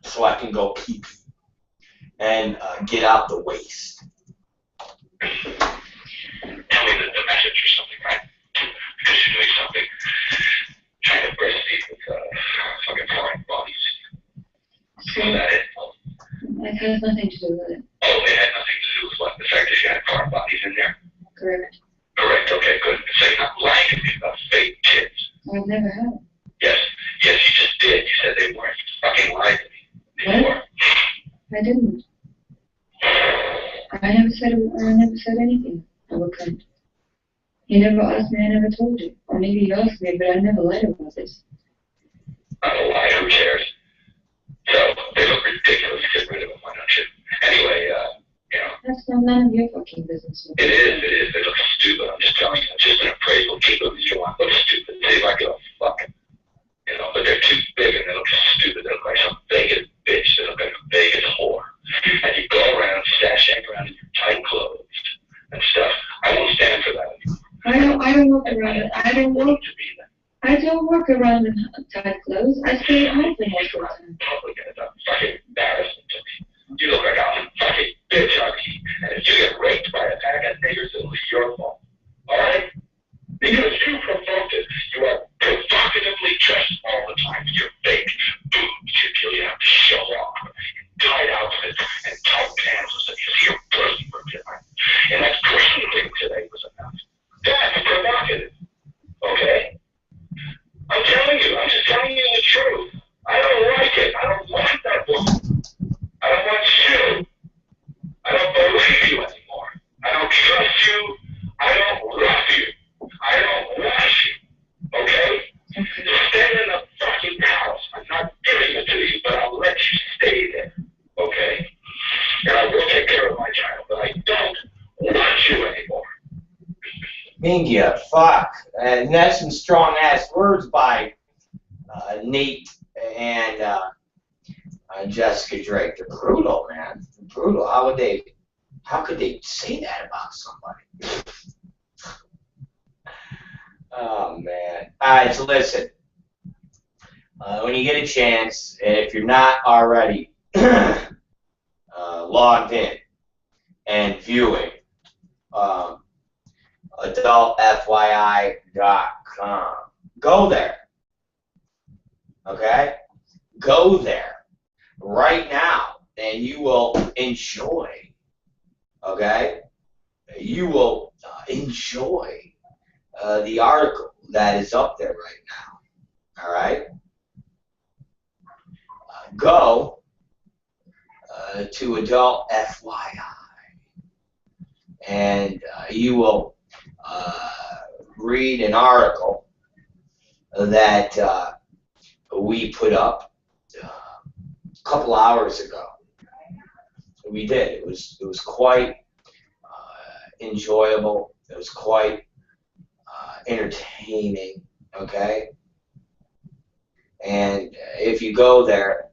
so I can go pee and get out the waste. Tell me the message or something, right? Because you're doing something, trying to breastfeed with fucking foreign bodies. So, Is that it? it has nothing to do with it. Oh, it had nothing to do with what? The fact that you had foreign bodies in there? Correct. Correct, okay, good. So you're not lying to me about fake kids. I've never had it. Yes, you just did. You said they weren't. You fucking lied to me. They What? were. I didn't. I never said anything of a kind. You never asked me, I never told you. Or maybe you asked me, but I never lied about this. I don't lie, who cares? So, they look ridiculous. Get rid of them, why don't you? Anyway, you know. That's none of your fucking business. It is. They look stupid. I'm just telling you. It's just an appraisal. Keep them if you want. Look stupid. See if I give a fuck. You know, but they're too big and they look stupid. They look like some Vegas bitch. They look like a Vegas whore. And you go around, sashaying around in your tight clothes and stuff. I won't stand for that anymore. I don't walk around it. I don't want walk. to be that. I don't walk around in tight clothes. I stay at home for most of the time. Public and it's a fucking embarrassment to me. You look like a fucking bitch, Archie. And if you get raped by a pack of niggers, it'll be your fault. Alright? Because you provoked it. You are provocatively dressed all the time. Your fake boobs, you have to show off. Tight outfits and tight pants so you see your pussy for different. And that green thing today was enough. That's provocative. Okay? I'm telling you, I'm just telling you the truth. I don't like it. I don't want that woman. I don't want you. I don't believe you anymore. I don't trust you. I don't love you. I don't want you. Okay? Stay in the fucking house. I'm not giving it to you, but I'll let you stay there. Okay? And I will take care of my child, but I don't want you anymore. Mingia, fuck. And that's some strong ass words by Nate and Jessica Drake. They're brutal, man. They're brutal. How could they say that about somebody? Oh man. Alright, so listen. When you get a chance, and if you're not already logged in and viewing, adultfyi.com. Go there. Okay? Go there right now and you will enjoy. Okay? You will enjoy the article that is up there right now. Alright? Go to Adult FYI and you will read an article that we put up a couple hours ago. We did. It was quite enjoyable. It was quite entertaining. Okay. And if you go there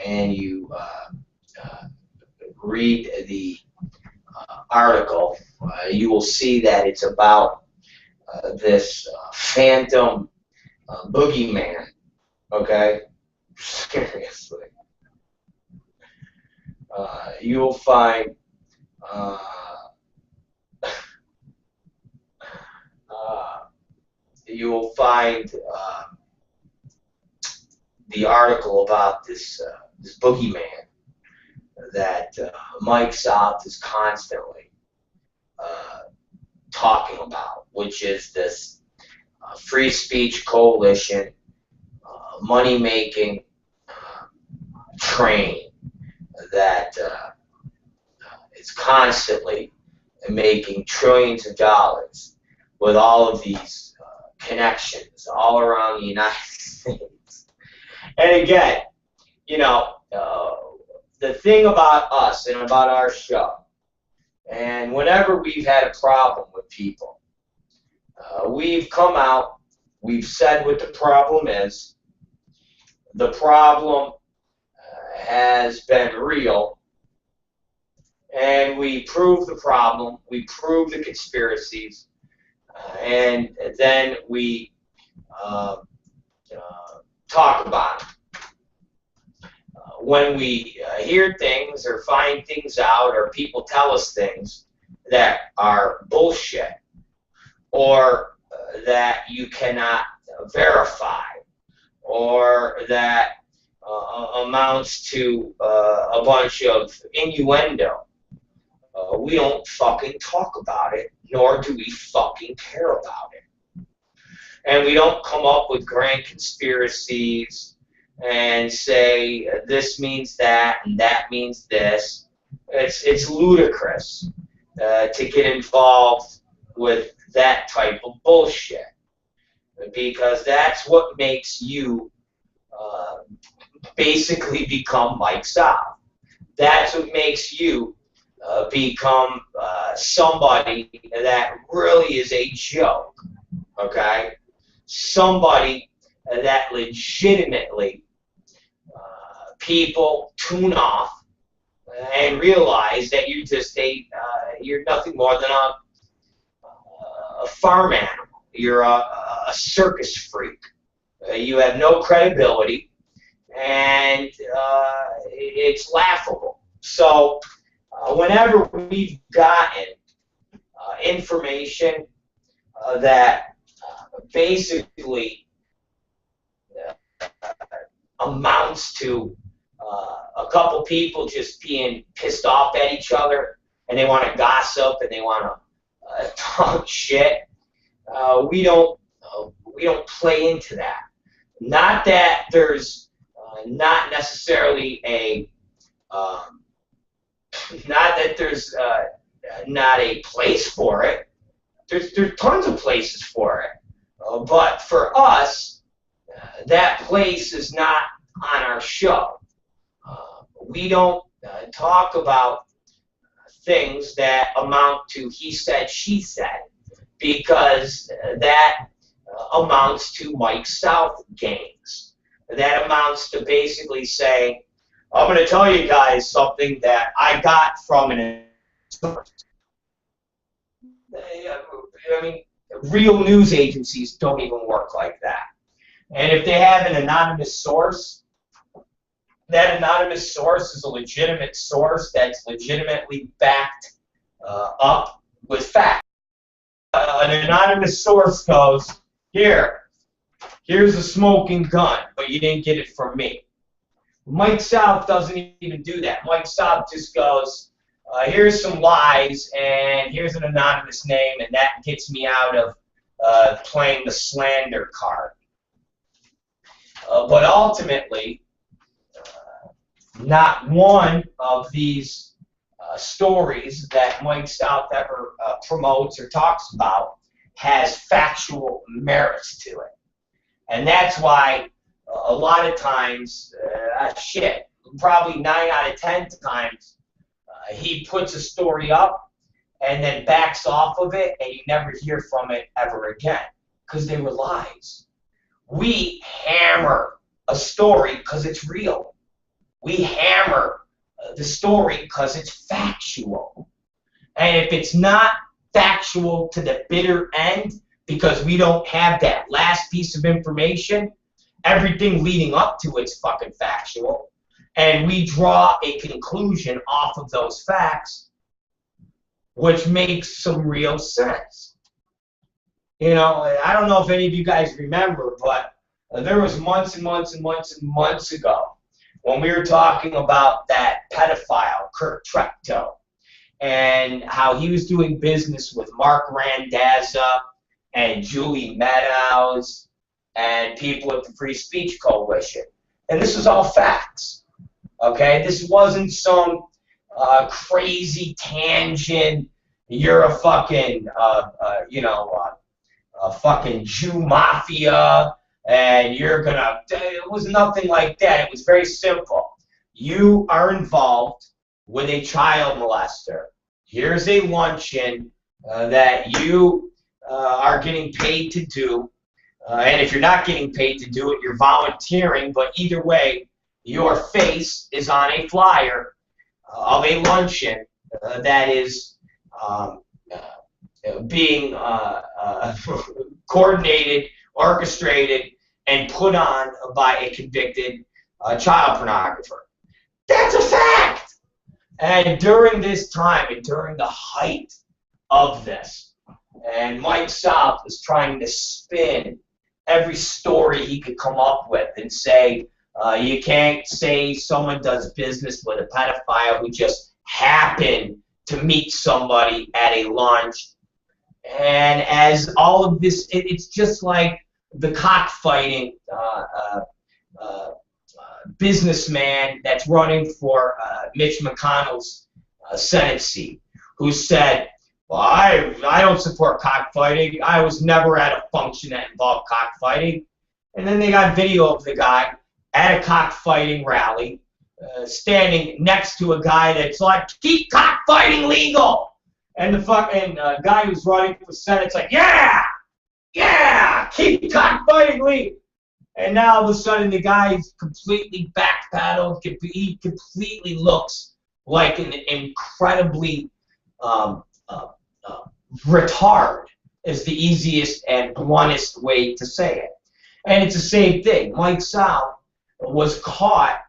and you read the article, you will see that it's about this phantom boogeyman. Okay? Seriously. You will find the article about this boogeyman that Mike South is constantly talking about, which is this free speech coalition, money-making train that is constantly making trillions of dollars with all of these connections all around the United States. And again, you know, the thing about us and about our show, and whenever we've had a problem with people, we've come out, we've said what the problem is. The problem has been real, and we prove the problem, we prove the conspiracies, and then we talk about it. when we hear things or find things out or people tell us things that are bullshit or that you cannot verify or that amounts to a bunch of innuendo, we don't fucking talk about it, nor do we fucking care about it. And we don't come up with grand conspiracies and say this means that and that means this. It's ludicrous to get involved with that type of bullshit, because that's what makes you basically become Mike South. That's what makes you become somebody that really is a joke, okay? Somebody that legitimately people tune off and realize that you're just you're nothing more than a farm animal. You're a circus freak. You have no credibility, and it's laughable. So whenever we've gotten information that basically amounts to a couple people just being pissed off at each other, and they want to gossip and they want to talk shit, we don't play into that. Not that there's not necessarily a not that there's not a place for it. There's tons of places for it, but for us, that place is not on our show. We don't talk about things that amount to he said, she said, because that amounts to Mike South games. That amounts to basically saying, I'm going to tell you guys something that I got from an source. I mean, real news agencies don't even work like that. And if they have an anonymous source, that anonymous source is a legitimate source that's legitimately backed up with facts. An anonymous source goes, here's a smoking gun, but you didn't get it from me. Mike South doesn't even do that. Mike South just goes, here's some lies, and here's an anonymous name, and that gets me out of playing the slander card. But ultimately, not one of these stories that Mike South ever promotes or talks about has factual merits to it. And that's why a lot of times, probably 9 out of 10 times, he puts a story up and then backs off of it, and you never hear from it ever again, because they were lies. We hammer a story because it's real. We hammer the story because it's factual. And if it's not factual to the bitter end, because we don't have that last piece of information, everything leading up to it's fucking factual, and we draw a conclusion off of those facts, which makes some real sense. You know, I don't know if any of you guys remember, but there was months and months and months and months ago when we were talking about that pedophile, Kurt Treptow, and how he was doing business with Mark Randazza and Julie Meadows and people at the Free Speech Coalition. And this was all facts, okay? This wasn't some crazy tangent, you're a fucking, a fucking Jew mafia, and you're gonna, it was nothing like that. It was very simple. You are involved with a child molester. Here's a luncheon that you are getting paid to do. And if you're not getting paid to do it, you're volunteering. But either way, your face is on a flyer of a luncheon that is being coordinated, orchestrated, and put on by a convicted child pornographer. That's a fact. And during this time, and during the height of this, and Mike South was trying to spin every story he could come up with and say, you can't say someone does business with a pedophile who just happened to meet somebody at a lunch. And as all of this, it's just like the cockfighting businessman that's running for Mitch McConnell's Senate seat, who said, well, I don't support cockfighting. I was never at a function that involved cockfighting. And then they got video of the guy at a cockfighting rally standing next to a guy that's like, keep cockfighting legal. And the fucking guy who's running for Senate's like, yeah, keep cockfighting legal. And now all of a sudden the guy's completely backpedaled. He completely looks like an incredibly retard is the easiest and bluntest way to say it. And it's the same thing. Mike South was caught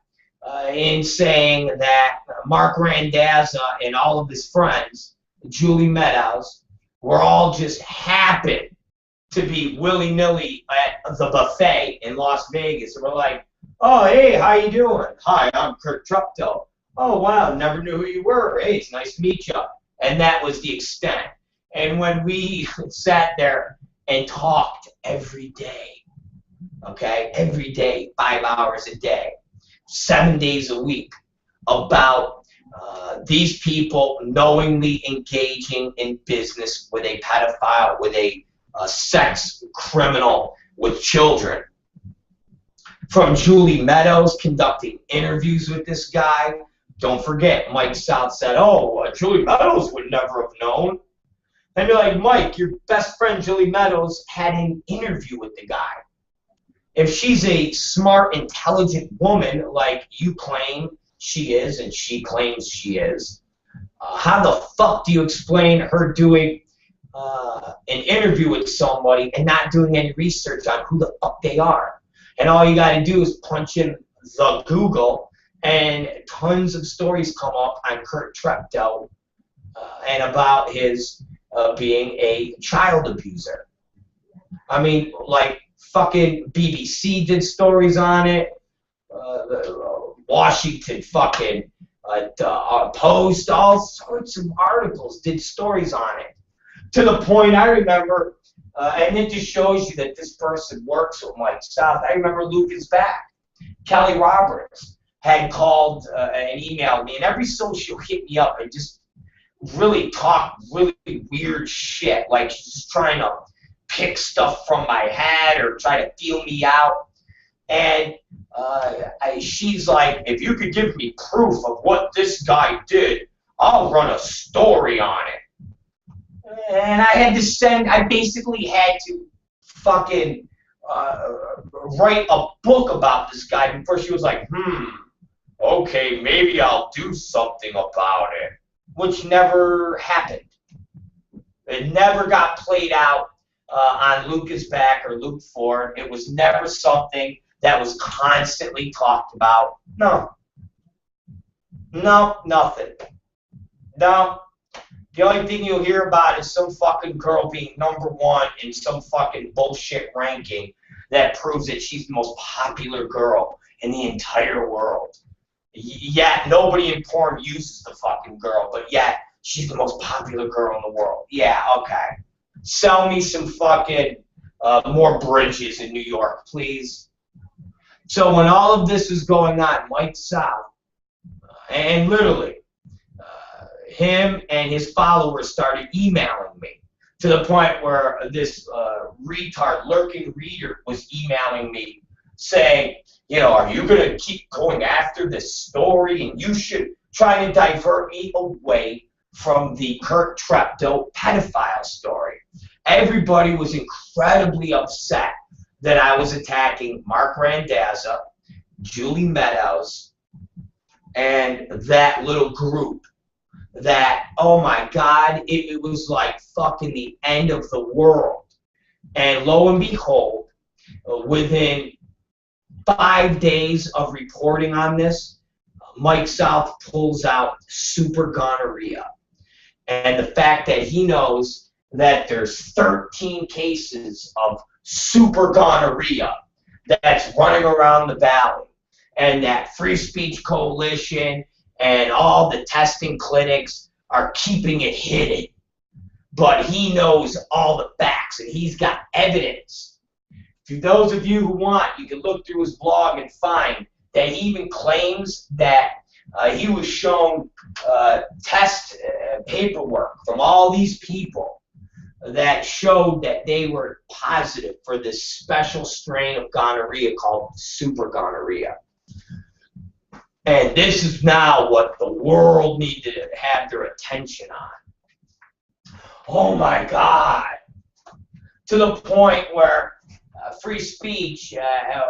in saying that Mark Randazza and all of his friends, Julie Meadows, were all just happened to be willy-nilly at the buffet in Las Vegas. And we're like, oh, hey, how you doing? Hi, I'm Kurt Trupto. Oh, wow, never knew who you were. Hey, it's nice to meet you. And that was the extent. And when we sat there and talked every day, okay, every day, 5 hours a day, 7 days a week, about these people knowingly engaging in business with a pedophile, with a sex criminal, with children. From Julie Meadows conducting interviews with this guy. Don't forget, Mike South said, oh, Julie Meadows would never have known. And you're like, Mike, your best friend Julie Meadows had an interview with the guy. If she's a smart, intelligent woman like you claim she is, and she claims she is, how the fuck do you explain her doing an interview with somebody and not doing any research on who the fuck they are? And all you got to do is punch in the Google, and tons of stories come up on Kurt Treptow and about his being a child abuser. I mean, like, fucking BBC did stories on it. Washington fucking Post, all sorts of articles did stories on it. To the point, I remember, and it just shows you that this person works with Mike South. I remember Lucas back. Kelly Roberts had called and emailed me, and every social hit me up and just really talk really weird shit, like she's just trying to pick stuff from my head or try to feel me out. And she's like, if you could give me proof of what this guy did, I'll run a story on it. And I had to send, I basically had to fucking write a book about this guy before she was like, okay, maybe I'll do something about it, which never happened. It never got played out on Lucas Back or Luke Ford. It was never something that was constantly talked about. No, nothing. No. The only thing you'll hear about is some fucking girl being #1 in some fucking bullshit ranking that proves that she's the most popular girl in the entire world. Yet nobody in porn uses the fucking girl, but yet she's the most popular girl in the world. Yeah, okay. Sell me some fucking more bridges in New York, please. So when all of this is going on, Mike South, and literally, him and his followers started emailing me to the point where this retard lurking reader was emailing me saying, you know, are you going to keep going after this story? And you should try to divert me away from the Kurt Treptow pedophile story. Everybody was incredibly upset that I was attacking Mark Randazza, Julie Meadows, and that little group. That, oh my God, it was like fucking the end of the world. And lo and behold, within 5 days of reporting on this, Mike South pulls out super gonorrhea. And the fact that he knows that there's 13 cases of super gonorrhea that's running around the valley, and that Free Speech Coalition and all the testing clinics are keeping it hidden. But he knows all the facts, and he's got evidence. For those of you who want, you can look through his blog and find that he even claims that he was shown test paperwork from all these people that showed that they were positive for this special strain of gonorrhea called super gonorrhea. And this is now what the world needed to have their attention on. Oh my God. To the point where free speech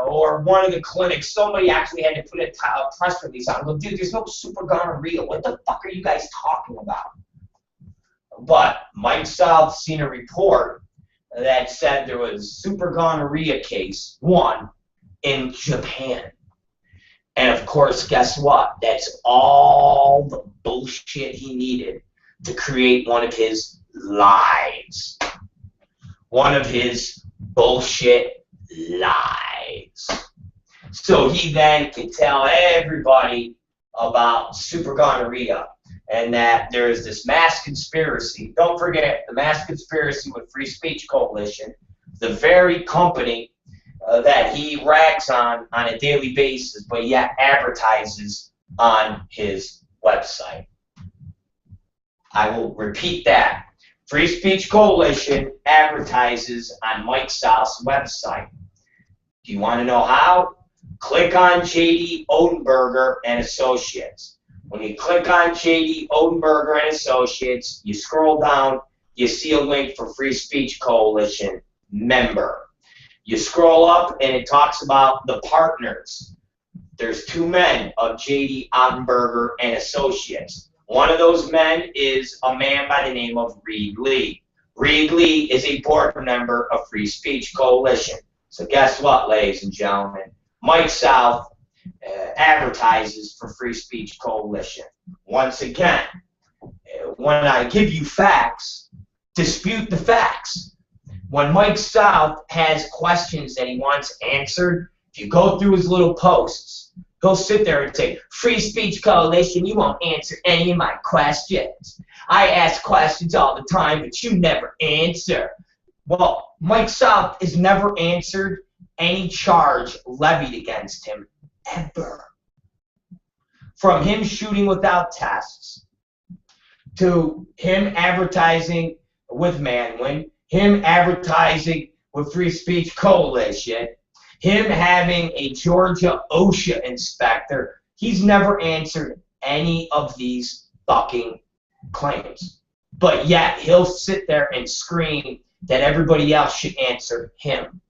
or one of the clinics, somebody actually had to put a press release on. Well, dude, there's no super gonorrhea. What the fuck are you guys talking about? But Mike South seen a report that said there was super gonorrhea case 1 in Japan. And of course, guess what? That's all the bullshit he needed to create one of his lies. One of his bullshit lies. So he then could tell everybody about super gonorrhea and that there's this mass conspiracy. Don't forget the mass conspiracy with Free Speech Coalition, the very company that he rags on a daily basis, but yet advertises on his website. I will repeat that. Free Speech Coalition advertises on Mike South's website. Do you want to know how? Click on J.D. Odenberger and Associates. When you click on J.D. Odenberger and Associates, you scroll down, you see a link for Free Speech Coalition member. You scroll up and it talks about the partners. There's 2 men of J.D. Odenberger and Associates. One of those men is a man by the name of Reed Lee. Reed Lee is a board member of Free Speech Coalition. So guess what, ladies and gentlemen? Mike South advertises for Free Speech Coalition. Once again, when I give you facts, dispute the facts. When Mike South has questions that he wants answered, if you go through his little posts, he'll sit there and say, Free Speech Coalition, you won't answer any of my questions. I ask questions all the time, but you never answer. Well, Mike South has never answered any charge levied against him, ever. From him shooting without tests, to him advertising with Manwin, him advertising with Free Speech Coalition, him having a Georgia OSHA inspector, he's never answered any of these fucking claims. But yet he'll sit there and scream that everybody else should answer him.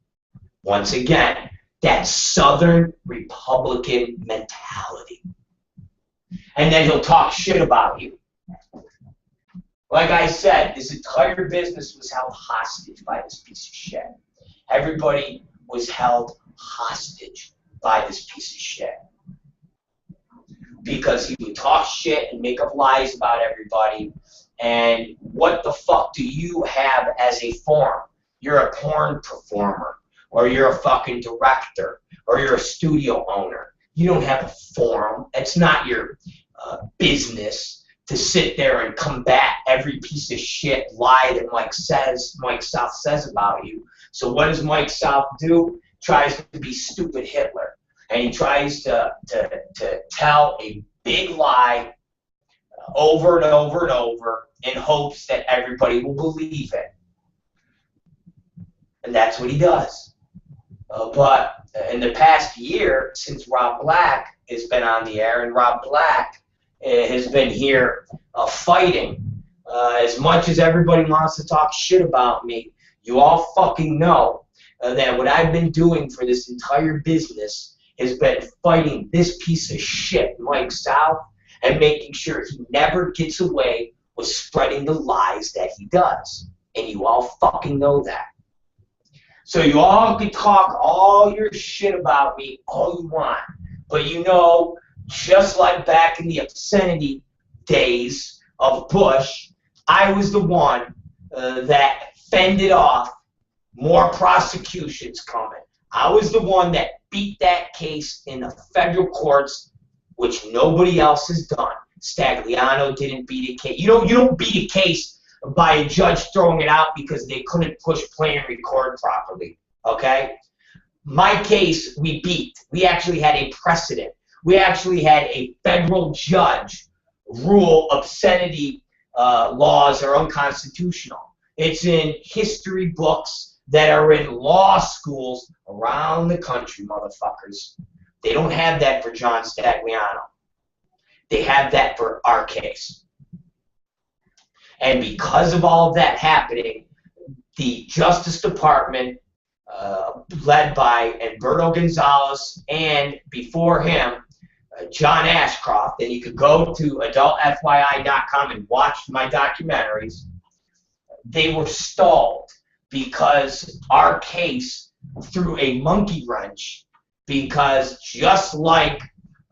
Once again, that Southern Republican mentality. And then he'll talk shit about you. Like I said, this entire business was held hostage by this piece of shit. Everybody was held hostage by this piece of shit. Because he would talk shit and make up lies about everybody. And what the fuck do you have as a form? You're a porn performer, or you're a fucking director, or you're a studio owner. You don't have a forum. It's not your business to sit there and combat every piece of shit lie that Mike South says about you. So what does Mike South do? Tries to be stupid Hitler. And he tries to tell a big lie over and over and over in hopes that everybody will believe it. And that's what he does. But in the past year, since Rob Black has been on the air, and Rob Black has been here fighting, as much as everybody wants to talk shit about me, you all fucking know that what I've been doing for this entire business has been fighting this piece of shit, Mike South, and making sure he never gets away with spreading the lies that he does. And you all fucking know that. So you all can talk all your shit about me all you want, but you know just like back in the obscenity days of Bush, I was the one that fended off more prosecutions coming. I was the one that beat that case in the federal courts, which nobody else has done. Stagliano didn't beat a case. You don't beat a case by a judge throwing it out because they couldn't push play and record properly. Okay? My case, we beat. We actually had a precedent. We actually had a federal judge rule obscenity laws are unconstitutional. It's in history books that are in law schools around the country, motherfuckers. They don't have that for John Stagliano. They have that for our case. And because of all of that happening, the Justice Department, led by Humberto Gonzalez, and before him, John Ashcroft, and you could go to adultfyi.com and watch my documentaries, they were stalled because our case threw a monkey wrench, because just like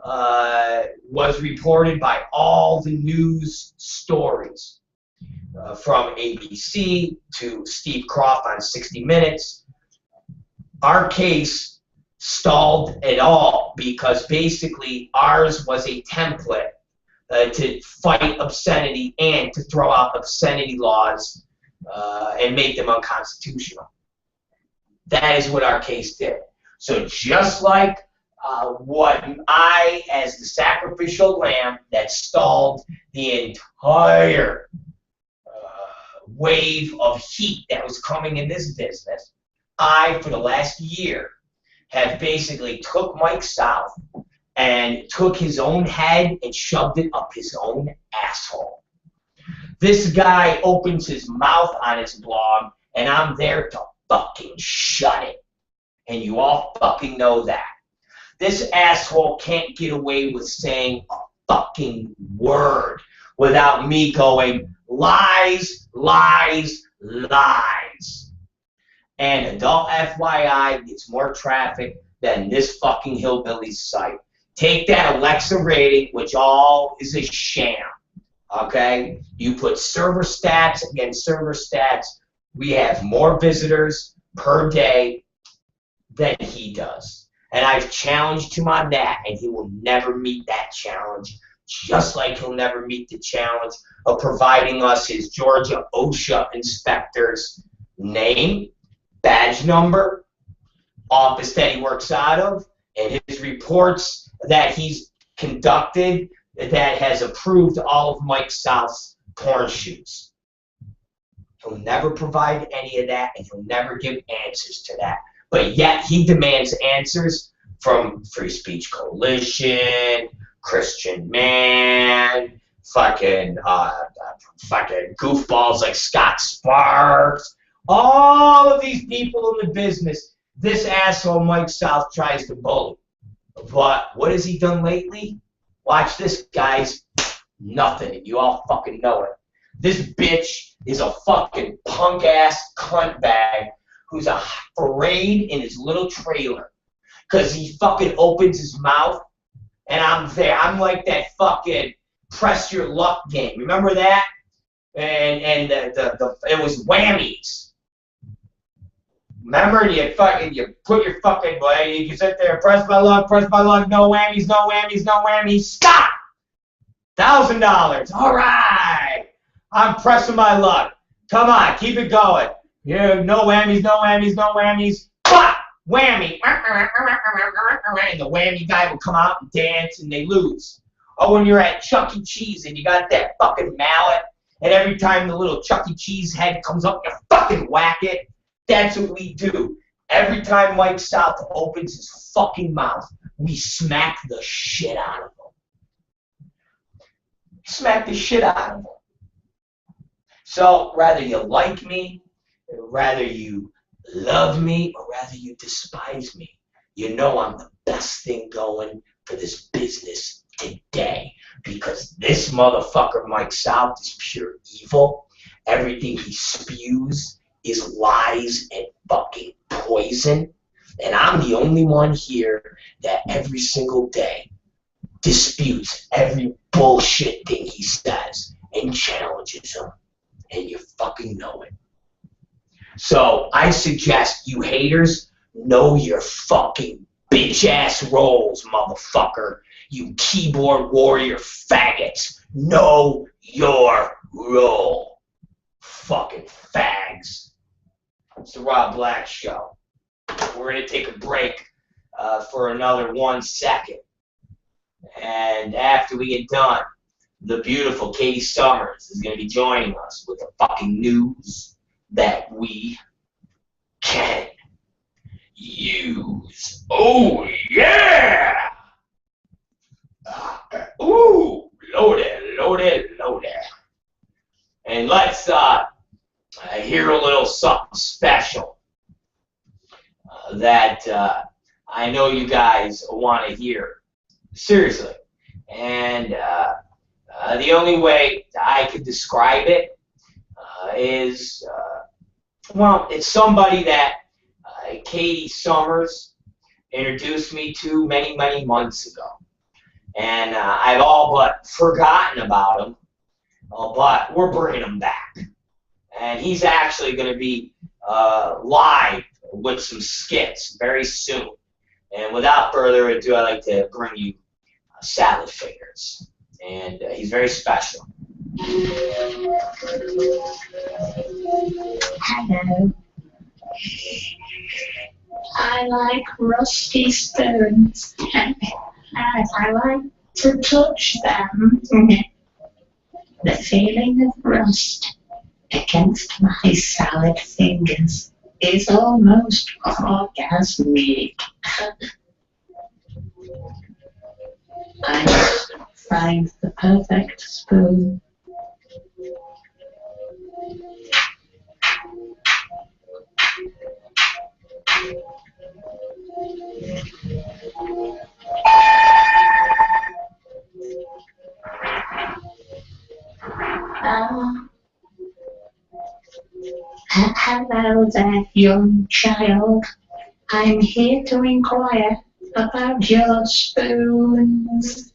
was reported by all the news stories, from ABC to Steve Kroft on 60 Minutes, our case stalled at all because basically ours was a template to fight obscenity and to throw out obscenity laws and make them unconstitutional. That is what our case did. So just like what I, as the sacrificial lamb that stalled the entire wave of heat that was coming in this business, I, for the last year, have basically took Mike South and took his own head and shoved it up his own asshole. This guy opens his mouth on his blog, and I'm there to fucking shut it. And you all fucking know that. This asshole can't get away with saying a fucking word without me going, lies, lies, lies. And Adult FYI gets more traffic than this fucking hillbilly site. Take that Alexa rating, which all is a sham. Okay? You put server stats against server stats. We have more visitors per day than he does. And I've challenged him on that, and he will never meet that challenge, just like he'll never meet the challenge of providing us his Georgia OSHA inspector's name, badge number, office that he works out of, and his reports that he's conducted that has approved all of Mike South's porn shoots. He'll never provide any of that, and he'll never give answers to that. But yet he demands answers from Free Speech Coalition, Christian Man, fucking goofballs like Scott Sparks, all of these people in the business. This asshole Mike South tries to bully. But what has he done lately? Watch this, guys. Nothing. And you all fucking know it. This bitch is a fucking punk-ass cunt bag who's afraid in his little trailer because he fucking opens his mouth, and I'm there. I'm like that fucking press your luck game. Remember that? And it was whammies. Remember, you put your fucking, you can sit there, press my luck, no whammies, no whammies, no whammies. Stop! $1,000. All right. I'm pressing my luck. Come on, keep it going. Yeah, no whammies, no whammies, no whammies. Bah! Whammy. And the whammy guy will come out and dance, and they lose. Oh, when you're at Chuck E. Cheese and you got that fucking mallet, and every time the little Chuck E. Cheese head comes up, you fucking whack it. That's what we do. Every time Mike South opens his fucking mouth, we smack the shit out of him. Smack the shit out of him. So, rather you like me, rather you love me, or rather you despise me, you know I'm the best thing going for this business today. Because this motherfucker, Mike South, is pure evil. Everything he spews is lies and fucking poison. And I'm the only one here that every single day disputes every bullshit thing he says and challenges him. And you fucking know it. So I suggest you haters know your fucking bitch-ass roles, motherfucker. You keyboard warrior faggots. Know your role. Fucking fags. It's the Rob Black Show. We're going to take a break for another 1 second. And after we get done, the beautiful Katie Summers is going to be joining us with the fucking news that we can use. Oh, yeah! Ooh, loaded, loaded, loaded. And let's hear a little something special that I know you guys want to hear. Seriously. And the only way I could describe it is, well, it's somebody that Katie Summers introduced me to many, many months ago. And I've all but forgotten about him, but we're bringing him back. And he's actually going to be live with some skits very soon. And without further ado, I'd like to bring you Salad Fingers. And he's very special. Hello. I like rusty spoons. I like to touch them. The feeling of rust against my salad fingers is almost orgasmic. I must find the perfect spoon. Hello there, young child. I'm here to inquire about your spoons.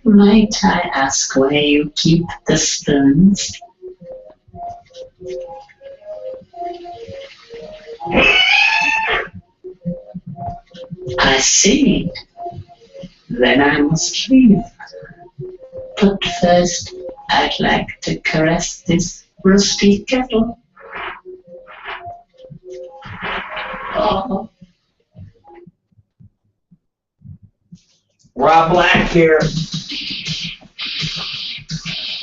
Might I ask where you keep the spoons? I see. Then I must leave. But first, I'd like to caress this rusty kettle. Oh. Rob Black here.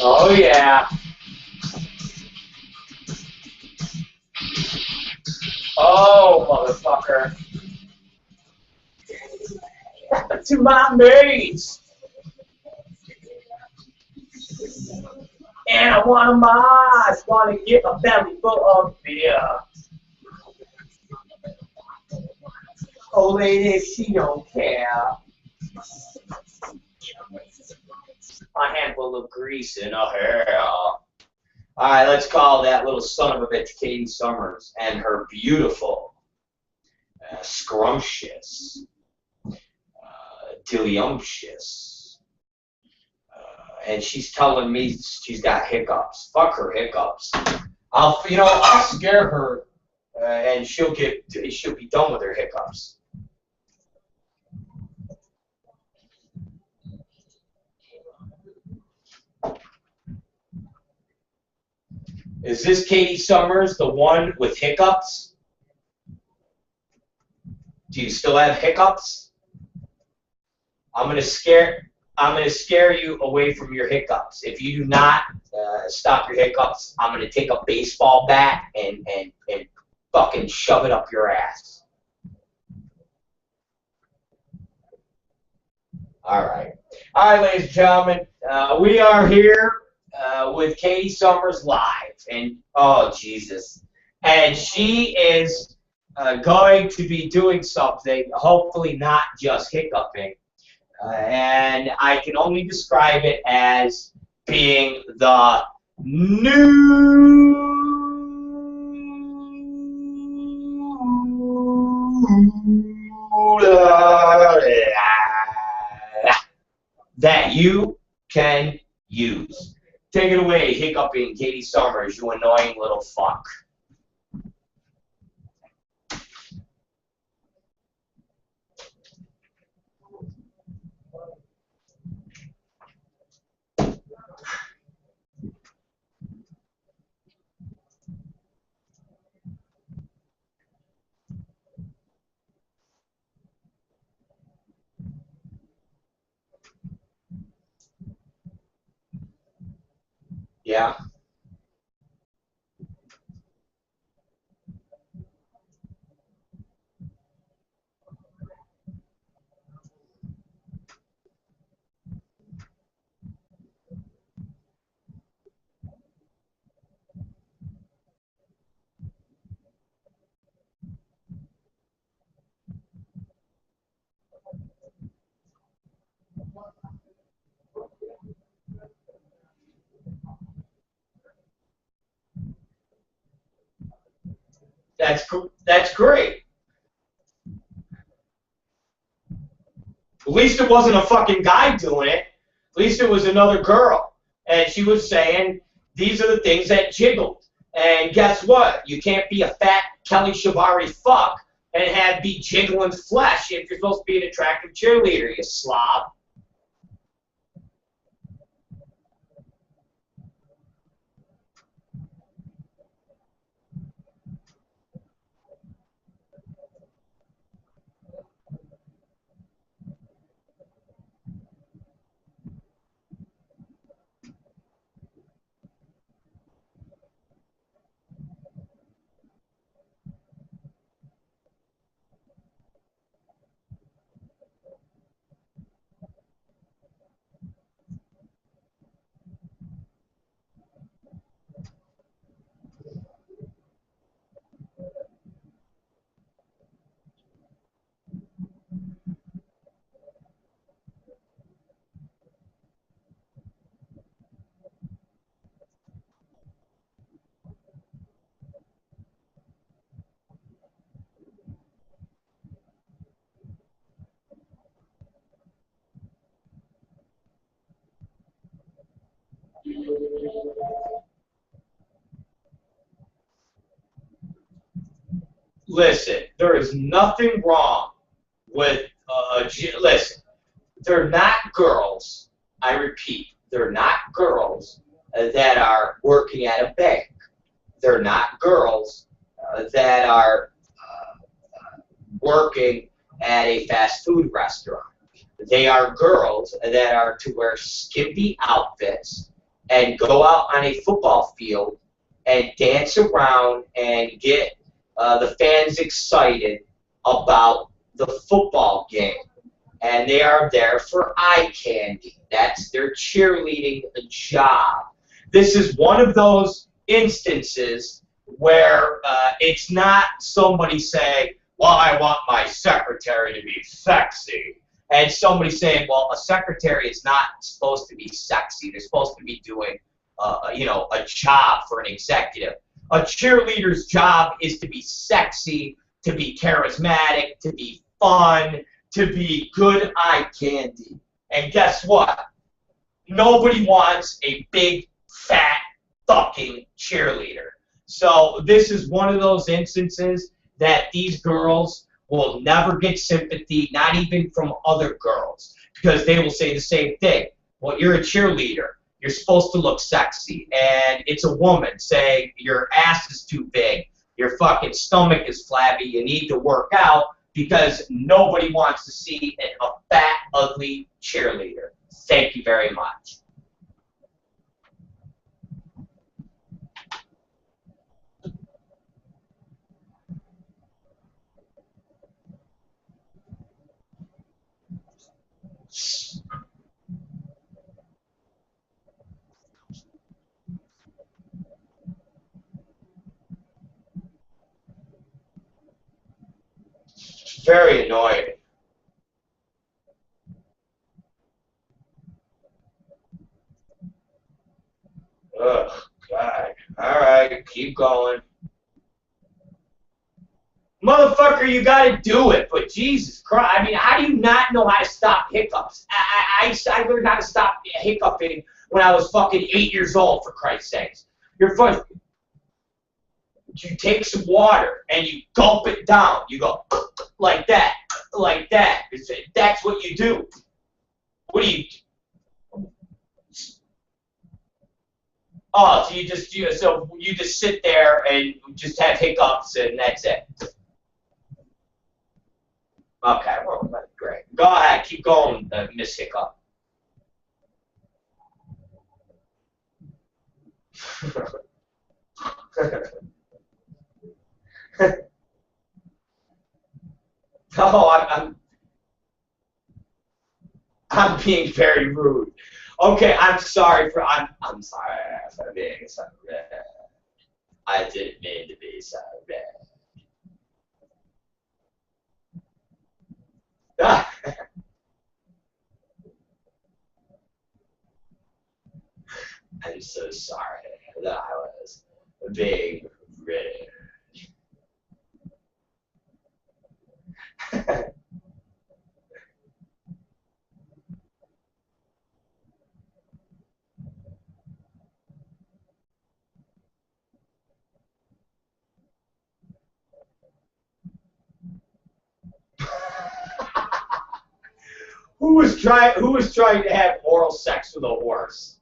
Oh, yeah. Oh, motherfucker. To my mates. And I want a moss. Want to get a belly full of beer. Oh, lady, she don't care. A handful of grease in her hair. Alright, let's call that little son of a bitch Katie Summers and her beautiful, scrumptious, diliumptious, and she's telling me she's got hiccups. Fuck her hiccups. I'll scare her, and she'll be done with her hiccups. Is this Katie Summers, the one with hiccups? Do you still have hiccups? I'm gonna scare you away from your hiccups. If you do not stop your hiccups, I'm gonna take a baseball bat and fucking shove it up your ass. All right, ladies and gentlemen, we are here with Katie Summers live, and oh Jesus, and she is going to be doing something, hopefully not just hiccuping. And I can only describe it as being the new that you can use. Take it away, hiccuping Katie Summers, you annoying little fuck. Yeah. That's great. At least it wasn't a fucking guy doing it. At least it was another girl. And she was saying, these are the things that jiggled. And guess what? You can't be a fat Kelly Shabari fuck and be jiggling flesh if you're supposed to be an attractive cheerleader, you slob. Listen, there is nothing wrong with, listen, they're not girls, I repeat, they're not girls that are working at a bank. They're not girls that are working at a fast food restaurant. They are girls that are to wear skimpy outfits and go out on a football field and dance around and get the fans excited about the football game. And they are there for eye candy. That's their cheerleading job. This is one of those instances where it's not somebody saying, well, I want my secretary to be sexy. And somebody saying, well, a secretary is not supposed to be sexy. They're supposed to be doing, a job for an executive. A cheerleader's job is to be sexy, to be charismatic, to be fun, to be good eye candy. And guess what? Nobody wants a big, fat, fucking cheerleader. So this is one of those instances that these girls will never get sympathy, not even from other girls, because they will say the same thing. Well, you're a cheerleader. You're supposed to look sexy. And it's a woman saying your ass is too big, your fucking stomach is flabby, you need to work out, because nobody wants to see a fat, ugly cheerleader. Thank you very much. very annoying. Ugh, God. Alright, keep going. Motherfucker, you gotta do it, but Jesus Christ, I mean, how do you not know how to stop hiccups? I learned how to stop hiccuping when I was fucking 8 years old, for Christ's sakes. You're fucking, you take some water and you gulp it down. You go like that, like that. That's what you do. What do you do? Oh, so you just sit there and just have hiccups and that's it. Okay, well, great. Go ahead, keep going, Miss Hiccup. No, I'm being very rude. Okay, I'm sorry I'm sorry for being so rude. I didn't mean to be so rude. I'm so sorry that I was being rude. Who was trying to have oral sex with a horse?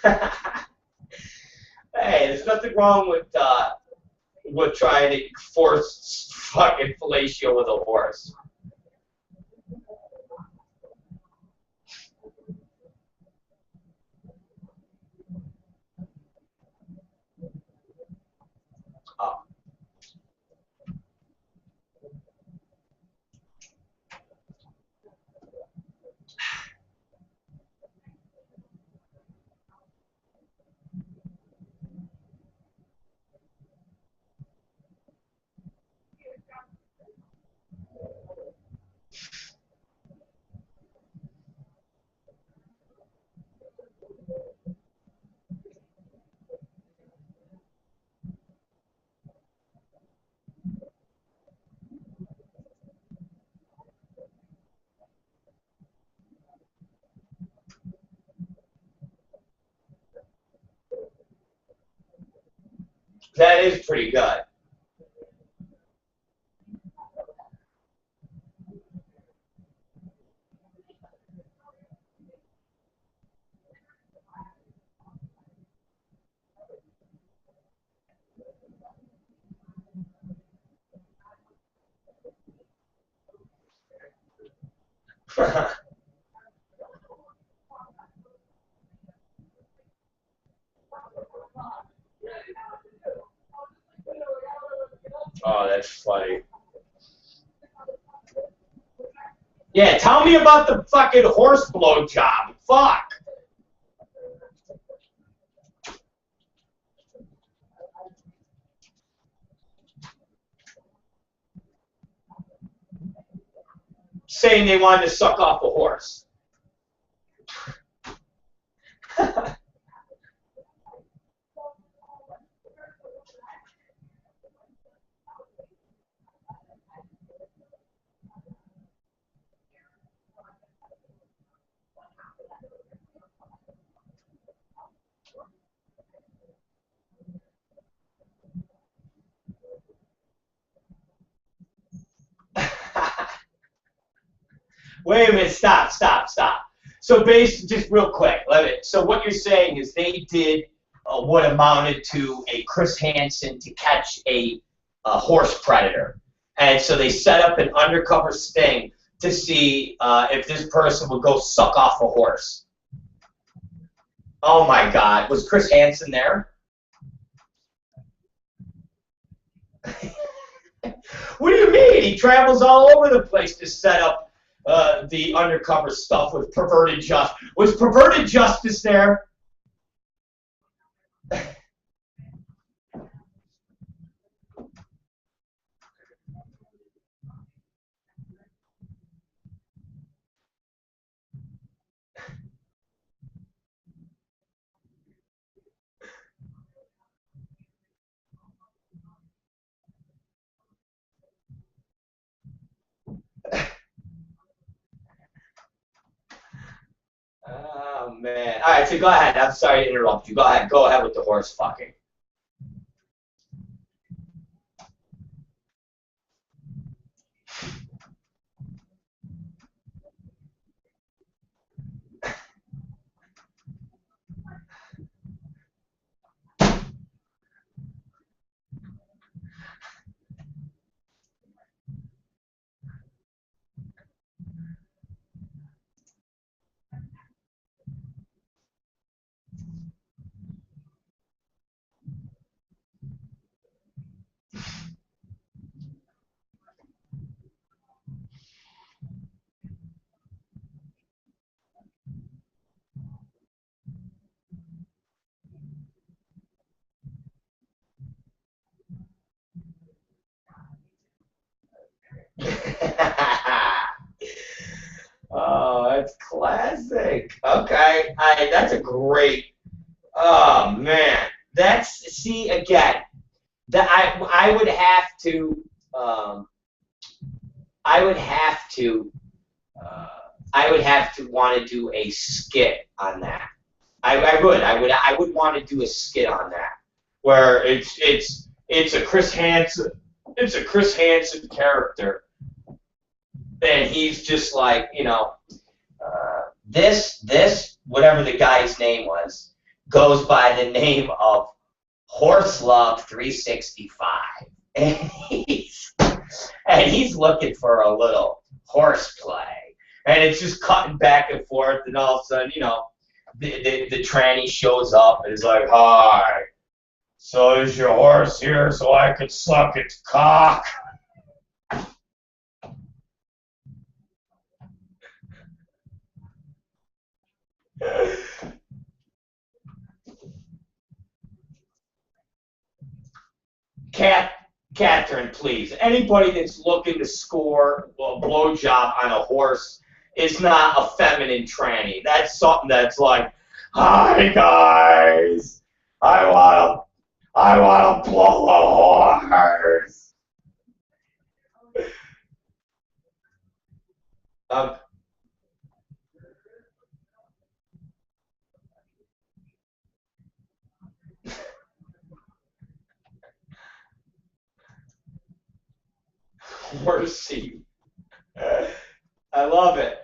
Hey, there's nothing wrong with trying to force fucking fellatio with a horse. Oh. That is pretty good. Oh, that's funny. Yeah, tell me about the fucking horse blow job. Fuck. Saying they wanted to suck off a horse. Wait a minute, stop. So just real quick, so what you're saying is they did what amounted to a Chris Hansen to catch a horse predator. And so they set up an undercover sting to see if this person would go suck off a horse. Oh my God, was Chris Hansen there? What do you mean? He travels all over the place to set up the undercover stuff with perverted justice. Was perverted justice there? Jesse, go ahead. I'm sorry to interrupt you. Go ahead. Go ahead with the horse fucking. Oh, that's classic. Okay, that's a great. Oh man, that's see again. That I would have to. I would have to. I would have to want to do a skit on that. I would want to do a skit on that, where it's a Chris Hansen. It's a Chris Hansen character, and he's just like, this whatever the guy's name was goes by the name of Horse Love 365, and he's looking for a little horseplay, and it's just cutting back and forth, and all of a sudden, the tranny shows up and is like, "Hi, so is your horse here so I could suck its cock?" Catherine, please. Anybody that's looking to score a blowjob on a horse is not a feminine tranny. That's something that's like, "Hi guys, I wanna blow a horse." Um, Horsey. I love it.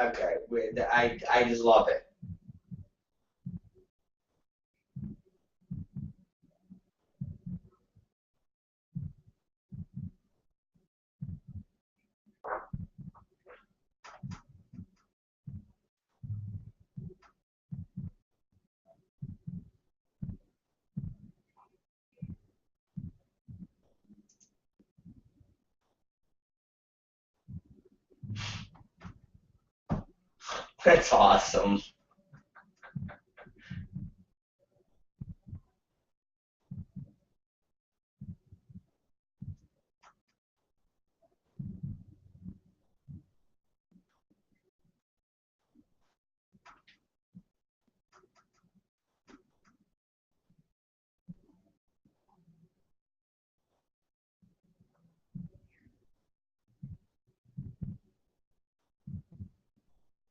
Okay, I just love it. That's awesome.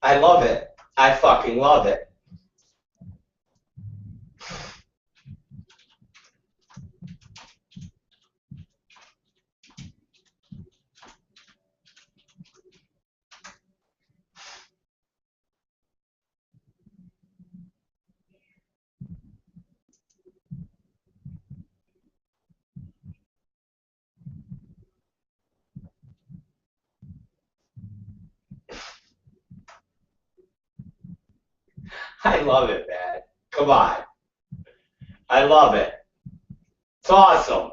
I love it. I fucking love it. I love it, man. Come on. I love it. It's awesome.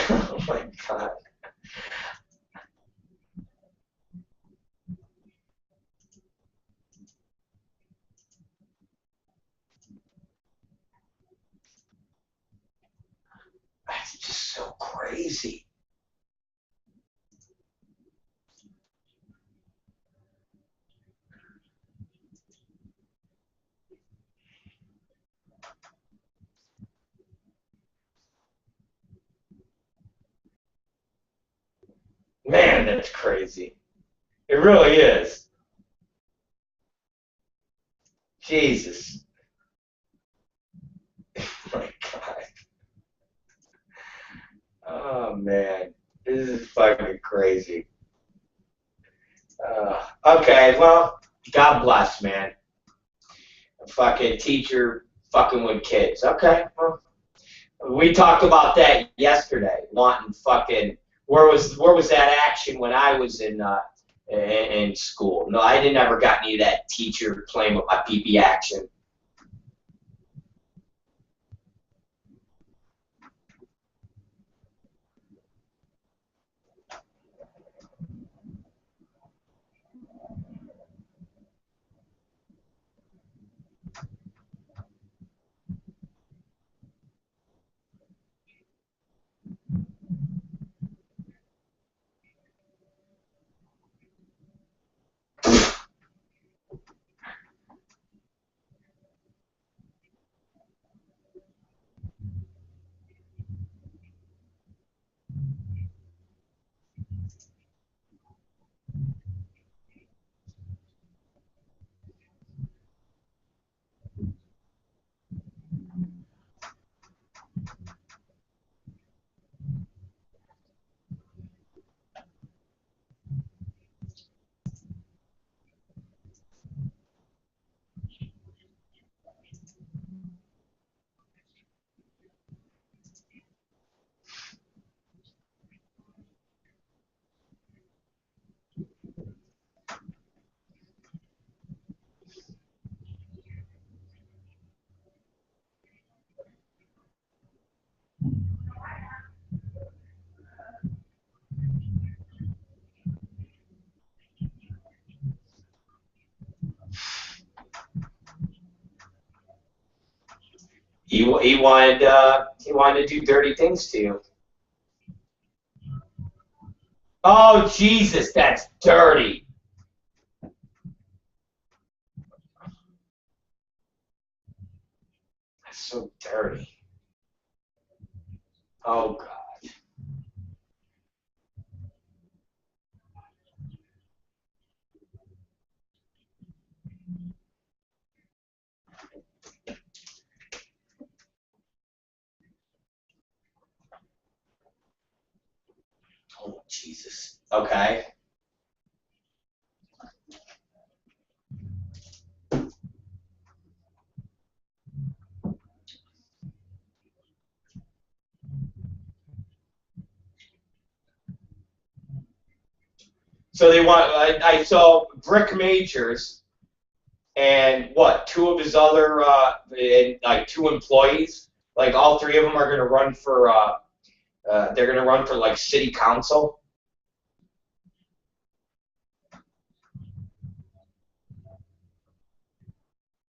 Oh my god. That's just so crazy. Man, that's crazy. It really is. Jesus. Oh my god. Oh man. This is fucking crazy. Okay, well, God bless, man. A fucking teacher fucking with kids. Okay, well, we talked about that yesterday. Wanting fucking where was that action when I was in school? No, I didn't ever got any of that teacher playing with my pee-pee action. He wanted to do dirty things to you. Oh Jesus, that's dirty. That's so dirty. Oh God. Oh Jesus. Okay. So they want. I saw Brick Majors and what? Two of his other, and like two employees. Like all three of them are going to run for, they're going to run for like city council.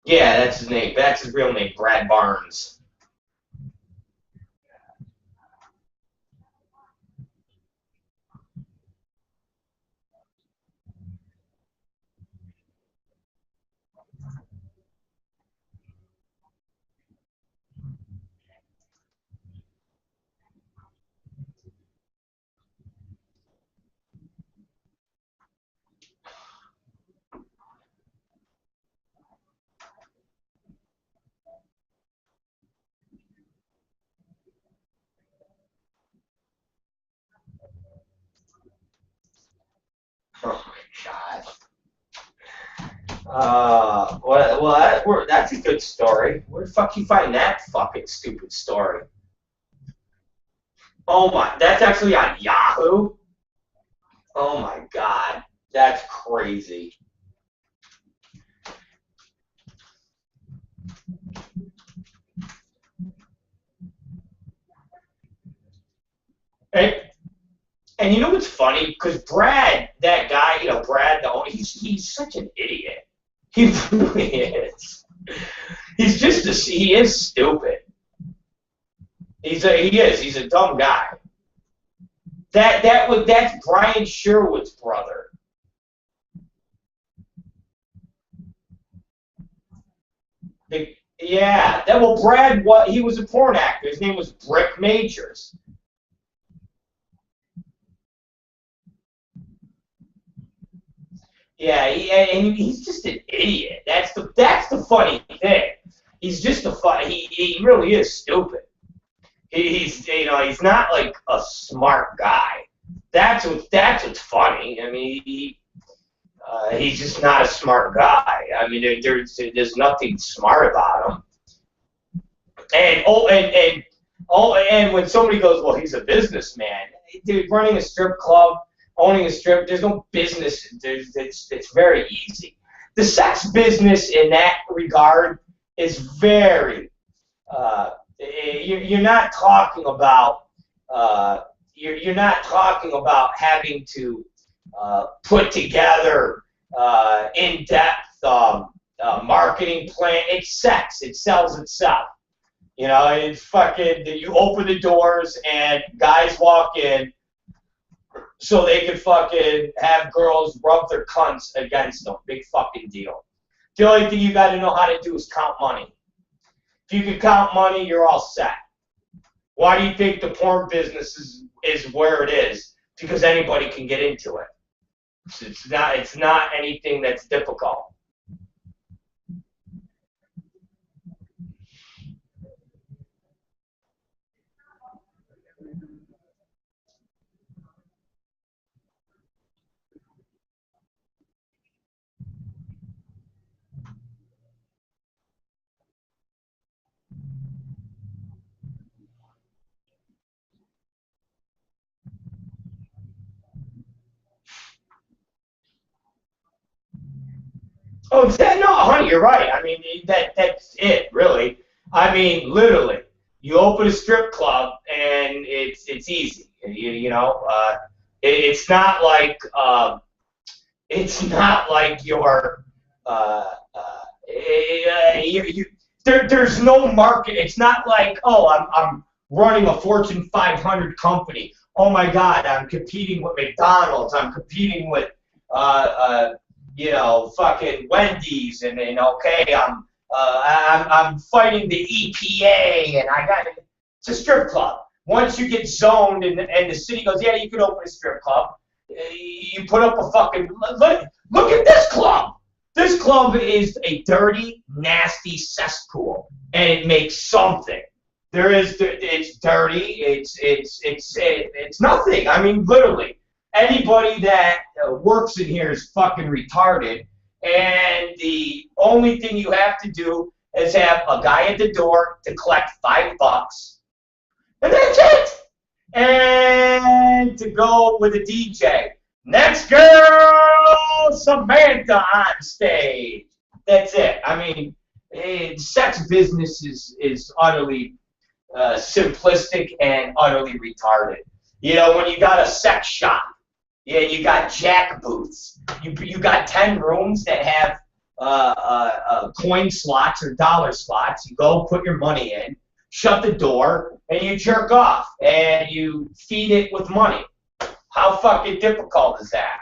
Yeah, that's his name. That's his real name, Brad Barnes. Oh my God. Well, that's a good story. Where the fuck you find that fucking stupid story? Oh my, that's actually on Yahoo? Oh my God. That's crazy. And you know what's funny? Because Brad, that guy, you know, Brad, he's such an idiot. He really is. He's just he is stupid. He is. He's a dumb guy. That's Brian Sherwood's brother. Yeah. Brad, he was a porn actor. His name was Brick Majors. Yeah, and he's just an idiot. That's the funny thing. He's just he really is stupid. He's he's not like a smart guy. That's what's funny. I mean, he's just not a smart guy. I mean, there's nothing smart about him. And when somebody goes, well, he's a businessman. Dude, running a strip club, owning a strip, there's no business. It's very easy. The sex business in that regard is very. You're not talking about. You're not talking about having to put together in-depth marketing plan. It's sex. It sells itself. You know, it's fucking. You open the doors and guys walk in. So they can fucking have girls rub their cunts against them. Big fucking deal. The only thing you got to know how to do is count money. If you can count money, you're all set. Why do you think the porn business is where it is? Because anybody can get into it. It's not anything that's difficult. Oh, no, honey, you're right. I mean, that's it, really. I mean, literally, you open a strip club and it's easy. It's not like you're there's no market. It's not like, oh, I'm running a Fortune 500 company. Oh my God, I'm competing with McDonald's. I'm competing with fucking Wendy's, and okay, I'm fighting the EPA, and it's a strip club. Once you get zoned, and the city goes, yeah, you can open a strip club. You put up a fucking look at this club. This club is a dirty, nasty cesspool, and it makes something. It's dirty. It's nothing. I mean, literally. Anybody that works in here is fucking retarded, and the only thing you have to do is have a guy at the door to collect $5, and that's it. And to go with a DJ. Next girl, Samantha on stage. That's it. I mean, sex business is utterly. simplistic and utterly retarded. You know, when you got a sex shop, yeah, you got jack booths. You got 10 rooms that have coin slots or dollar slots. You go put your money in, shut the door, and you jerk off, and you feed it with money. How fucking difficult is that?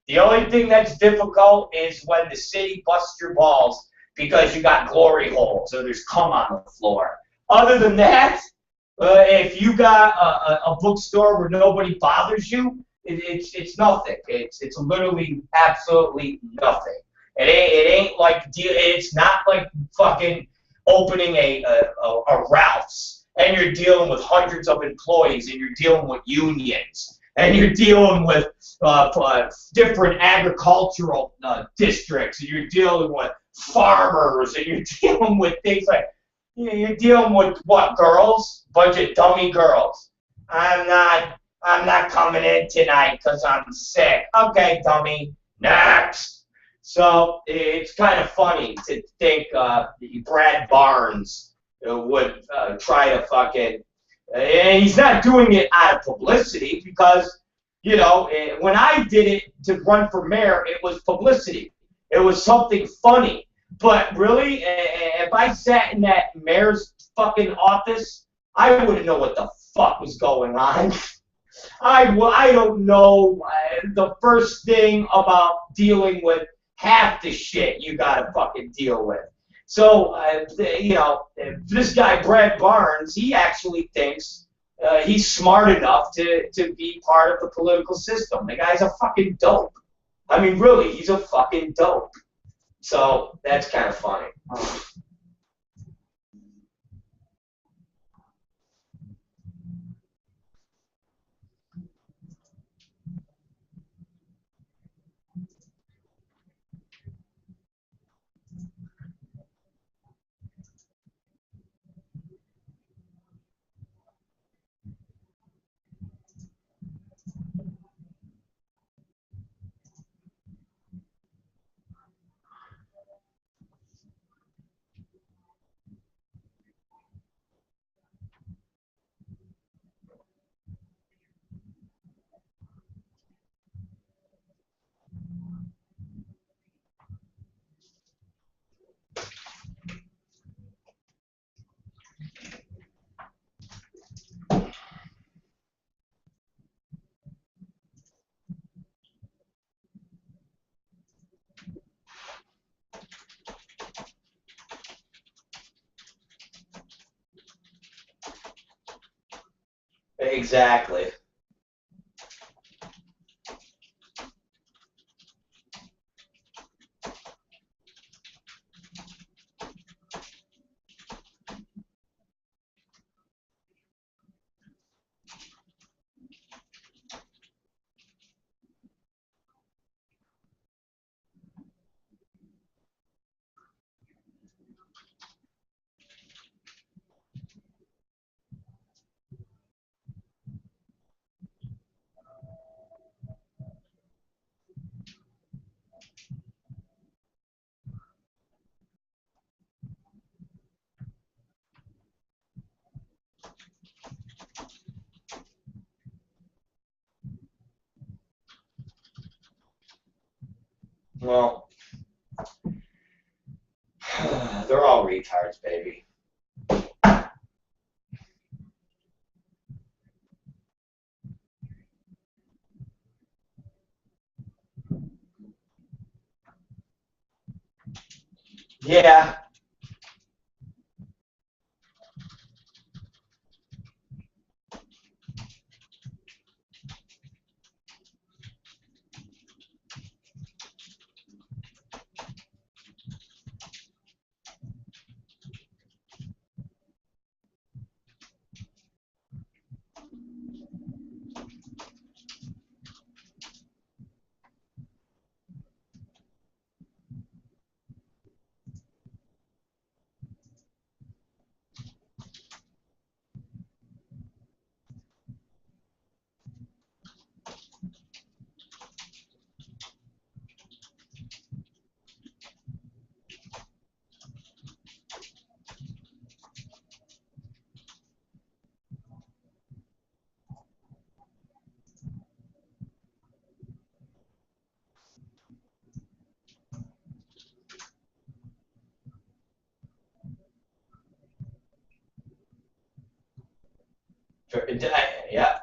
The only thing that's difficult is when the city busts your balls because you got glory holes or there's cum on the floor. Other than that, if you got a bookstore where nobody bothers you, it's nothing. It's literally absolutely nothing. It ain't like it's not like fucking opening a Ralph's and you're dealing with hundreds of employees and you're dealing with unions and you're dealing with different agricultural districts and you're dealing with farmers and you're dealing with things like you're dealing with what, girls? Bunch of dummy girls. I'm not coming in tonight because I'm sick. Okay, dummy. Next. So it's kind of funny to think Brad Barnes would try to fucking, and he's not doing it out of publicity because, you know, when I did it to run for mayor, it was publicity. It was something funny. But really, if I sat in that mayor's fucking office, I wouldn't know what the fuck was going on. I don't know the first thing about dealing with half the shit you gotta fucking deal with. So, you know, this guy, Brad Barnes, he actually thinks he's smart enough to be part of the political system. The guy's a fucking dope. I mean, really, he's a fucking dope. So that's kind of funny. Exactly. Well, they're all retards, baby. Yeah. Yeah.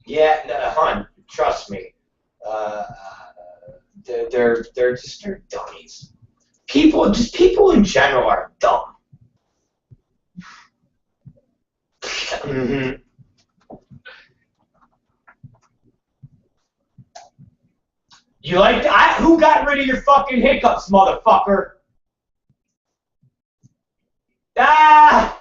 Yeah, no, hon, trust me. Uh, they're just they're dummies. People in general are dumb. Mm-hmm. You like who got rid of your fucking hiccups, motherfucker? Ah!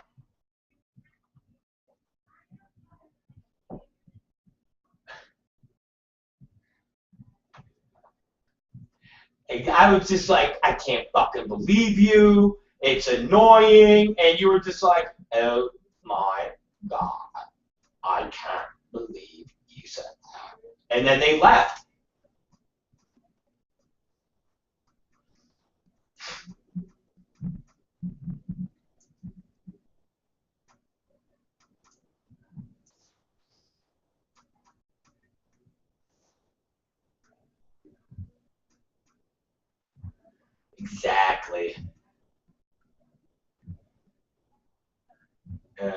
I was just like, I can't fucking believe you. It's annoying. And you were just like, oh my God, I can't believe you said that. And then they left. Exactly. Uh,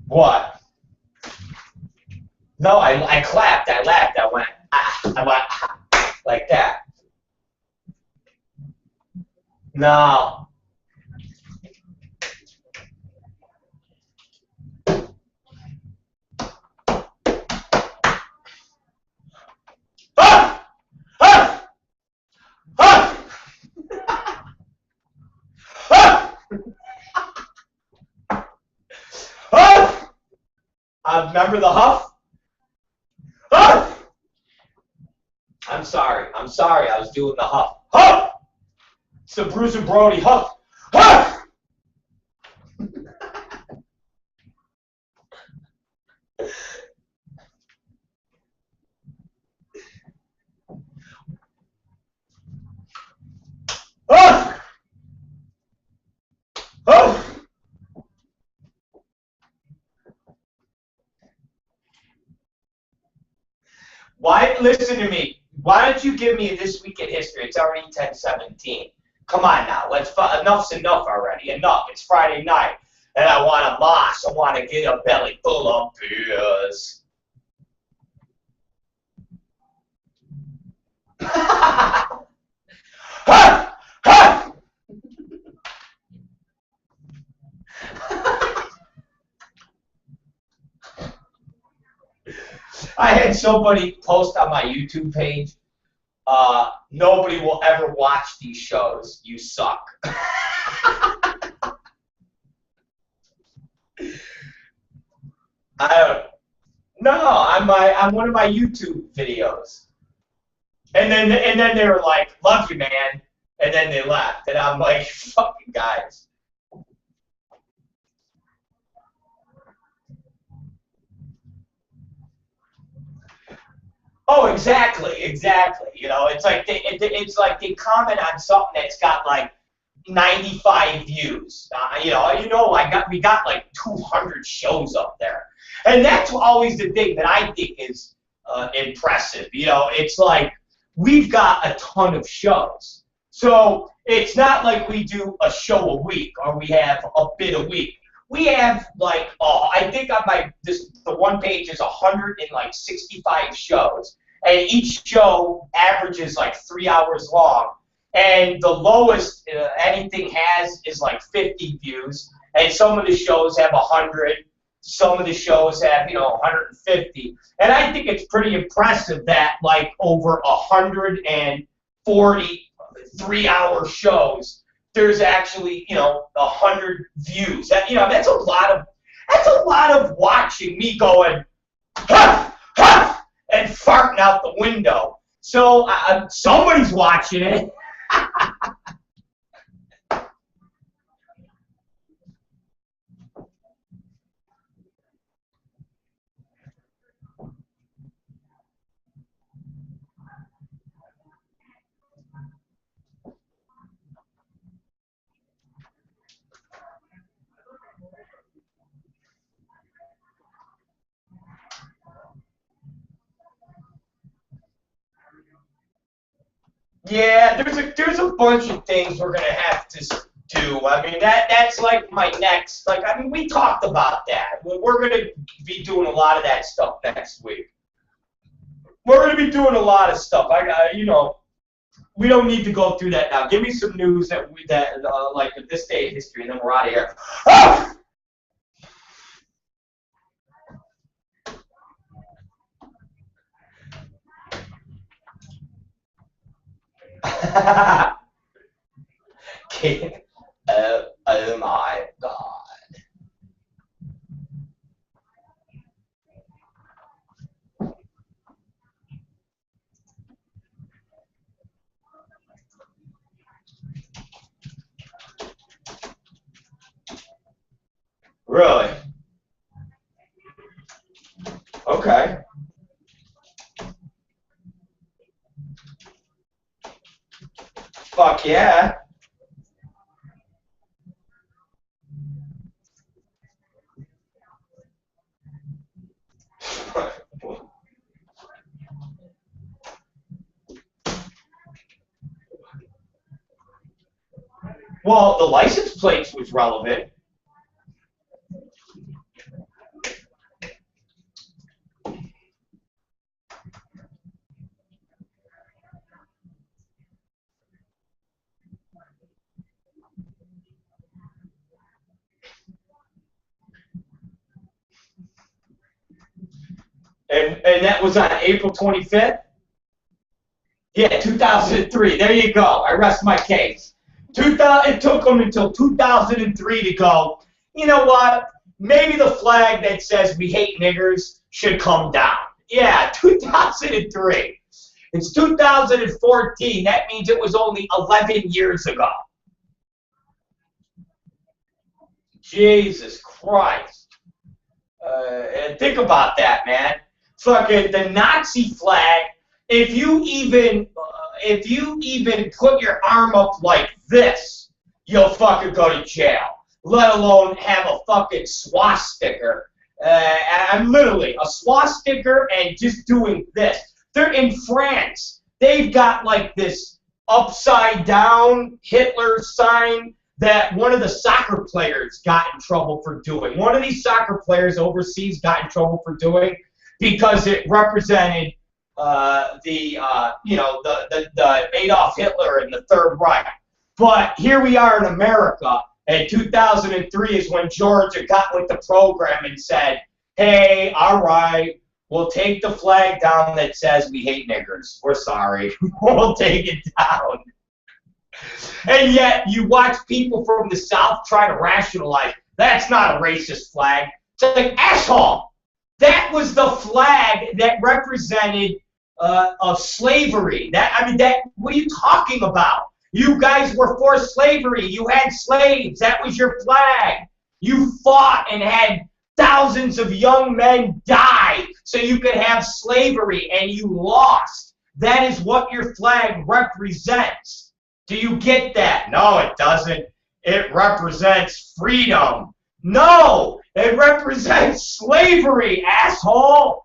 what? No, I clapped. I laughed. I went, ah. I went, ah, like that. No. Ah! Ah! Ah! Ah! Ah! Remember the huff? Ah! I'm sorry. I'm sorry. I was doing the huff. Huff! It's the Bruce and Brody huff. Huff! Huff! Huff! Why? Listen to me. Why don't you give me this week in history? It's already 10:17. Come on now. Enough's enough already. Enough. It's Friday night. And I want a mosh. I want to get a belly full of beers. Ha! Ha! I had somebody post on my YouTube page, nobody will ever watch these shows. You suck. I don't. No, I'm one of my YouTube videos. And then they were like, "Love you, man," and then they left, and I'm like, "Fucking guys." Oh, exactly. You know, it's like they comment on something that's got like 95 views. We got like 200 shows up there, and that's always the thing that I think is impressive. You know, it's like we've got a ton of shows, so it's not like we do a show a week or we have a bit a week. We have like I think on the one page is 165 shows, and each show averages like 3 hours long. And the lowest anything has is like 50 views, and some of the shows have 100, some of the shows have 150. And I think it's pretty impressive that like over 100 and 40 3-hour shows, there's actually, 100 views. That, that's a lot of watching me going, ha, ha, and farting out the window. So somebody's watching it. Yeah, there's a bunch of things we're gonna have to do. I mean, that's like my next. Like, I mean, we talked about that. We're gonna be doing a lot of that stuff next week. We're gonna be doing a lot of stuff. We don't need to go through that now. Give me some news that like this day in history, and then we're out of here. Ah! Oh my God. Really? Okay. Fuck yeah. Well, the license plates was relevant. And that was on April 25th? Yeah, 2003. There you go. I rest my case. It took them until 2003 to go, you know what? Maybe the flag that says we hate niggers should come down. Yeah, 2003. It's 2014. That means it was only 11 years ago. Jesus Christ. And think about that, man. Fucking the Nazi flag, if you even put your arm up like this, you'll fucking go to jail. Let alone have a fucking swastika. I'm literally a swastika and just doing this. They're in France. They've got like this upside down Hitler sign that one of the soccer players got in trouble for doing. One of these soccer players overseas got in trouble for doing because it represented the Adolf Hitler and the Third Reich. But here we are in America, and 2003 is when Georgia got with the program and said, hey, all right, we'll take the flag down that says we hate niggers. We're sorry. We'll take it down. And yet you watch people from the South try to rationalize, that's not a racist flag. It's like, asshole, that was the flag that represented of slavery. What are you talking about? You guys were for slavery. You had slaves. That was your flag. You fought and had thousands of young men die so you could have slavery, and you lost. That is what your flag represents. Do you get that? No, it doesn't. It represents freedom. No, it represents slavery, asshole.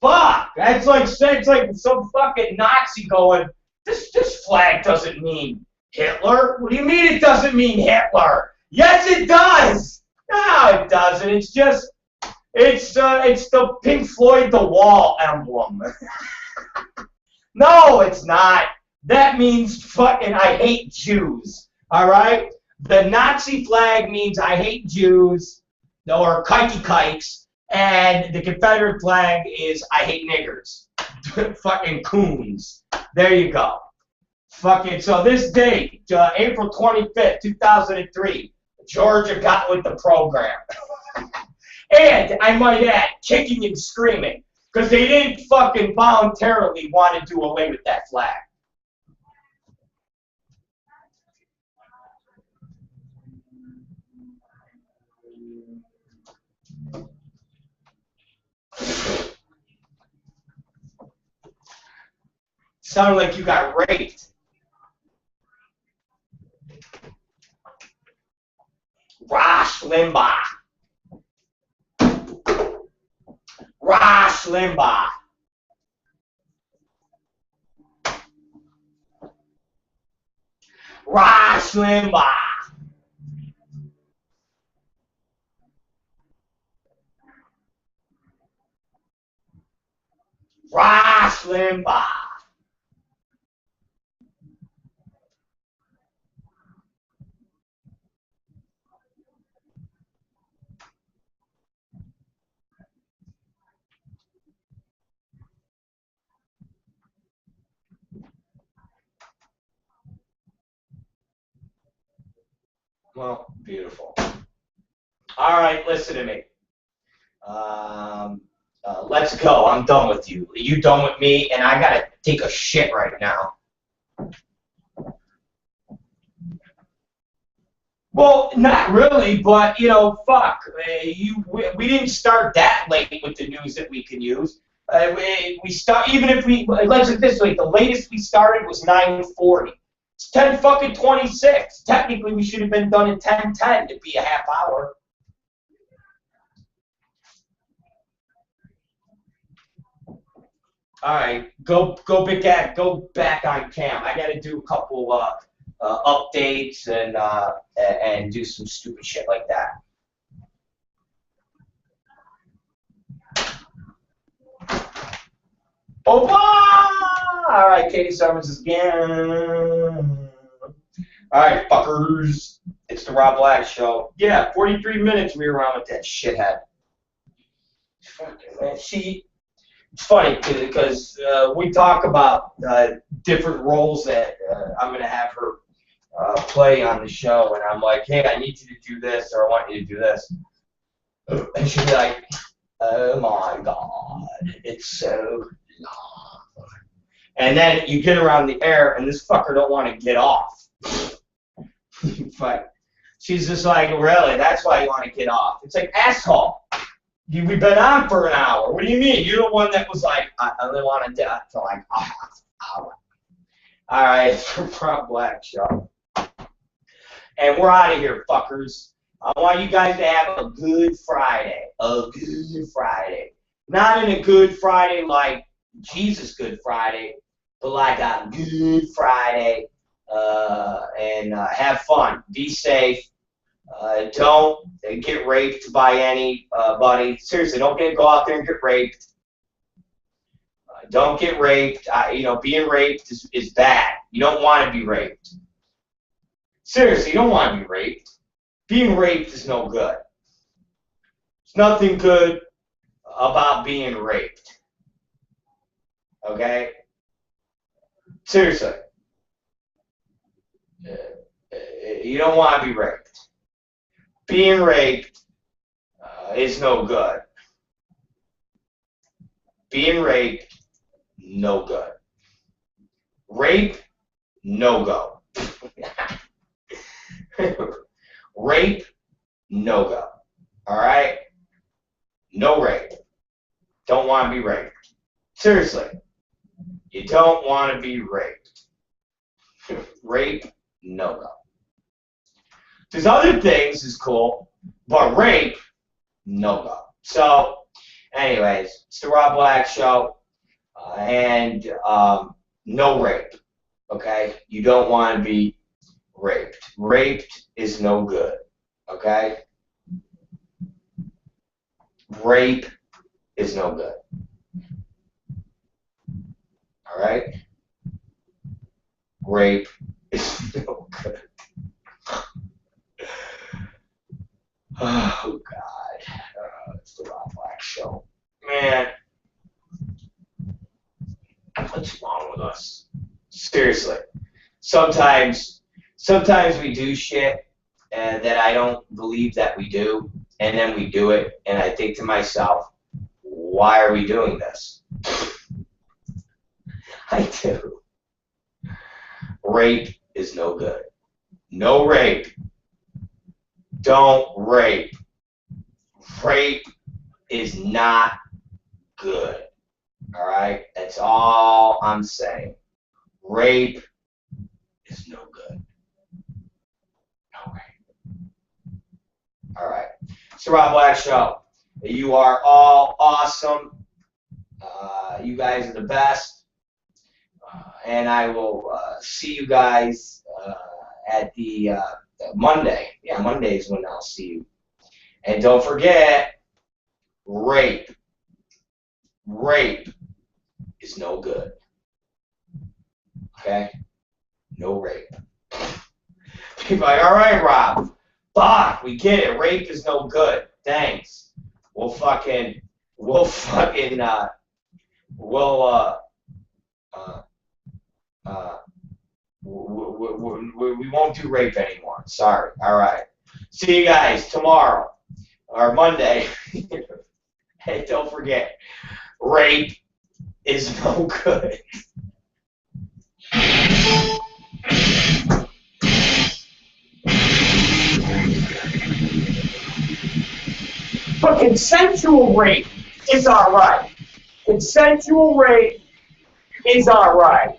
Fuck. That's like some fucking Nazi going, this flag doesn't mean Hitler. What do you mean it doesn't mean Hitler? Yes, it does. No, it doesn't. It's the Pink Floyd The Wall emblem. No, it's not. That means fucking I hate Jews. All right? The Nazi flag means I hate Jews, or kikes, and the Confederate flag is I hate niggers. Fucking coons. There you go. Fucking, so this date, April 25th, 2003, Georgia got with the program. And, I might add, kicking and screaming. Because they didn't fucking voluntarily want to do away with that flag. Sounded like you got raped. Rush Limbaugh. Rush Limbaugh. Rush Limbaugh. Rush Limbaugh. Well, beautiful. All right, listen to me. Let's go. I'm done with you. You done with me? And I gotta take a shit right now. Well, not really, but you know, fuck. We didn't start that late with the news that we can use. We start even if we let's put it this way. The latest we started was 9:40. It's 10:26. Technically, we should have been done in 10:10 to be a half hour. All right, go back on cam. I got to do a couple updates and do some stupid shit like that. Obama! All right, Katie Summers is again. All right, fuckers. It's the Rob Black Show. Yeah, 43 minutes we were around with that shithead. Fucking man, it's funny because we talk about different roles that I'm going to have her play on the show, and I'm like, hey, I need you to do this, or I want you to do this. And she'll be like, oh my God, it's so long. And then you get around the air, and this fucker don't want to get off. But she's just like, really, that's why you want to get off. It's like, asshole. We've been on for an hour. What do you mean? You're the one that was like, I only want to die for like a half hour. All right, it's the Rob Black Show. And we're out of here, fuckers. I want you guys to have a good Friday. A good Friday. Not in a good Friday like Jesus Good Friday, but like a good Friday. And have fun. Be safe. Don't get raped by anybody. Seriously, don't go out there and get raped. Don't get raped. Being raped is bad. You don't want to be raped. Seriously, you don't want to be raped. Being raped is no good. There's nothing good about being raped. Okay? Seriously. You don't want to be raped. Being raped is no good. Being raped, no good. Rape, no go. Rape, no go. All right? No rape. Don't want to be raped. Seriously. You don't want to be raped. Rape, no go. There's other things is cool, but rape, no go. So, anyways, it's the Rob Black Show, and no rape, okay? You don't want to be raped. Raped is no good, okay? Rape is no good. All right? Rape is no good. Oh, God. It's the Rob Black Show. Man, what's wrong with us? Seriously. sometimes we do shit that I don't believe that we do, and then we do it, and I think to myself, why are we doing this? I do. Rape is no good. No rape. Don't rape. Rape is not good. Alright? That's all I'm saying. Rape is no good. No rape. Alright. It's the Rob Black Show. You are all awesome. You guys are the best. And I will see you guys at the Monday. Yeah, Monday is when I'll see you. And don't forget, rape. Rape is no good. Okay? No rape. People are like, all right, Rob. Fuck, we get it. Rape is no good. Thanks. We won't do rape anymore. Sorry. All right. See you guys tomorrow or Monday. Hey, don't forget, rape is no good. But consensual rape is all right. Consensual rape is all right.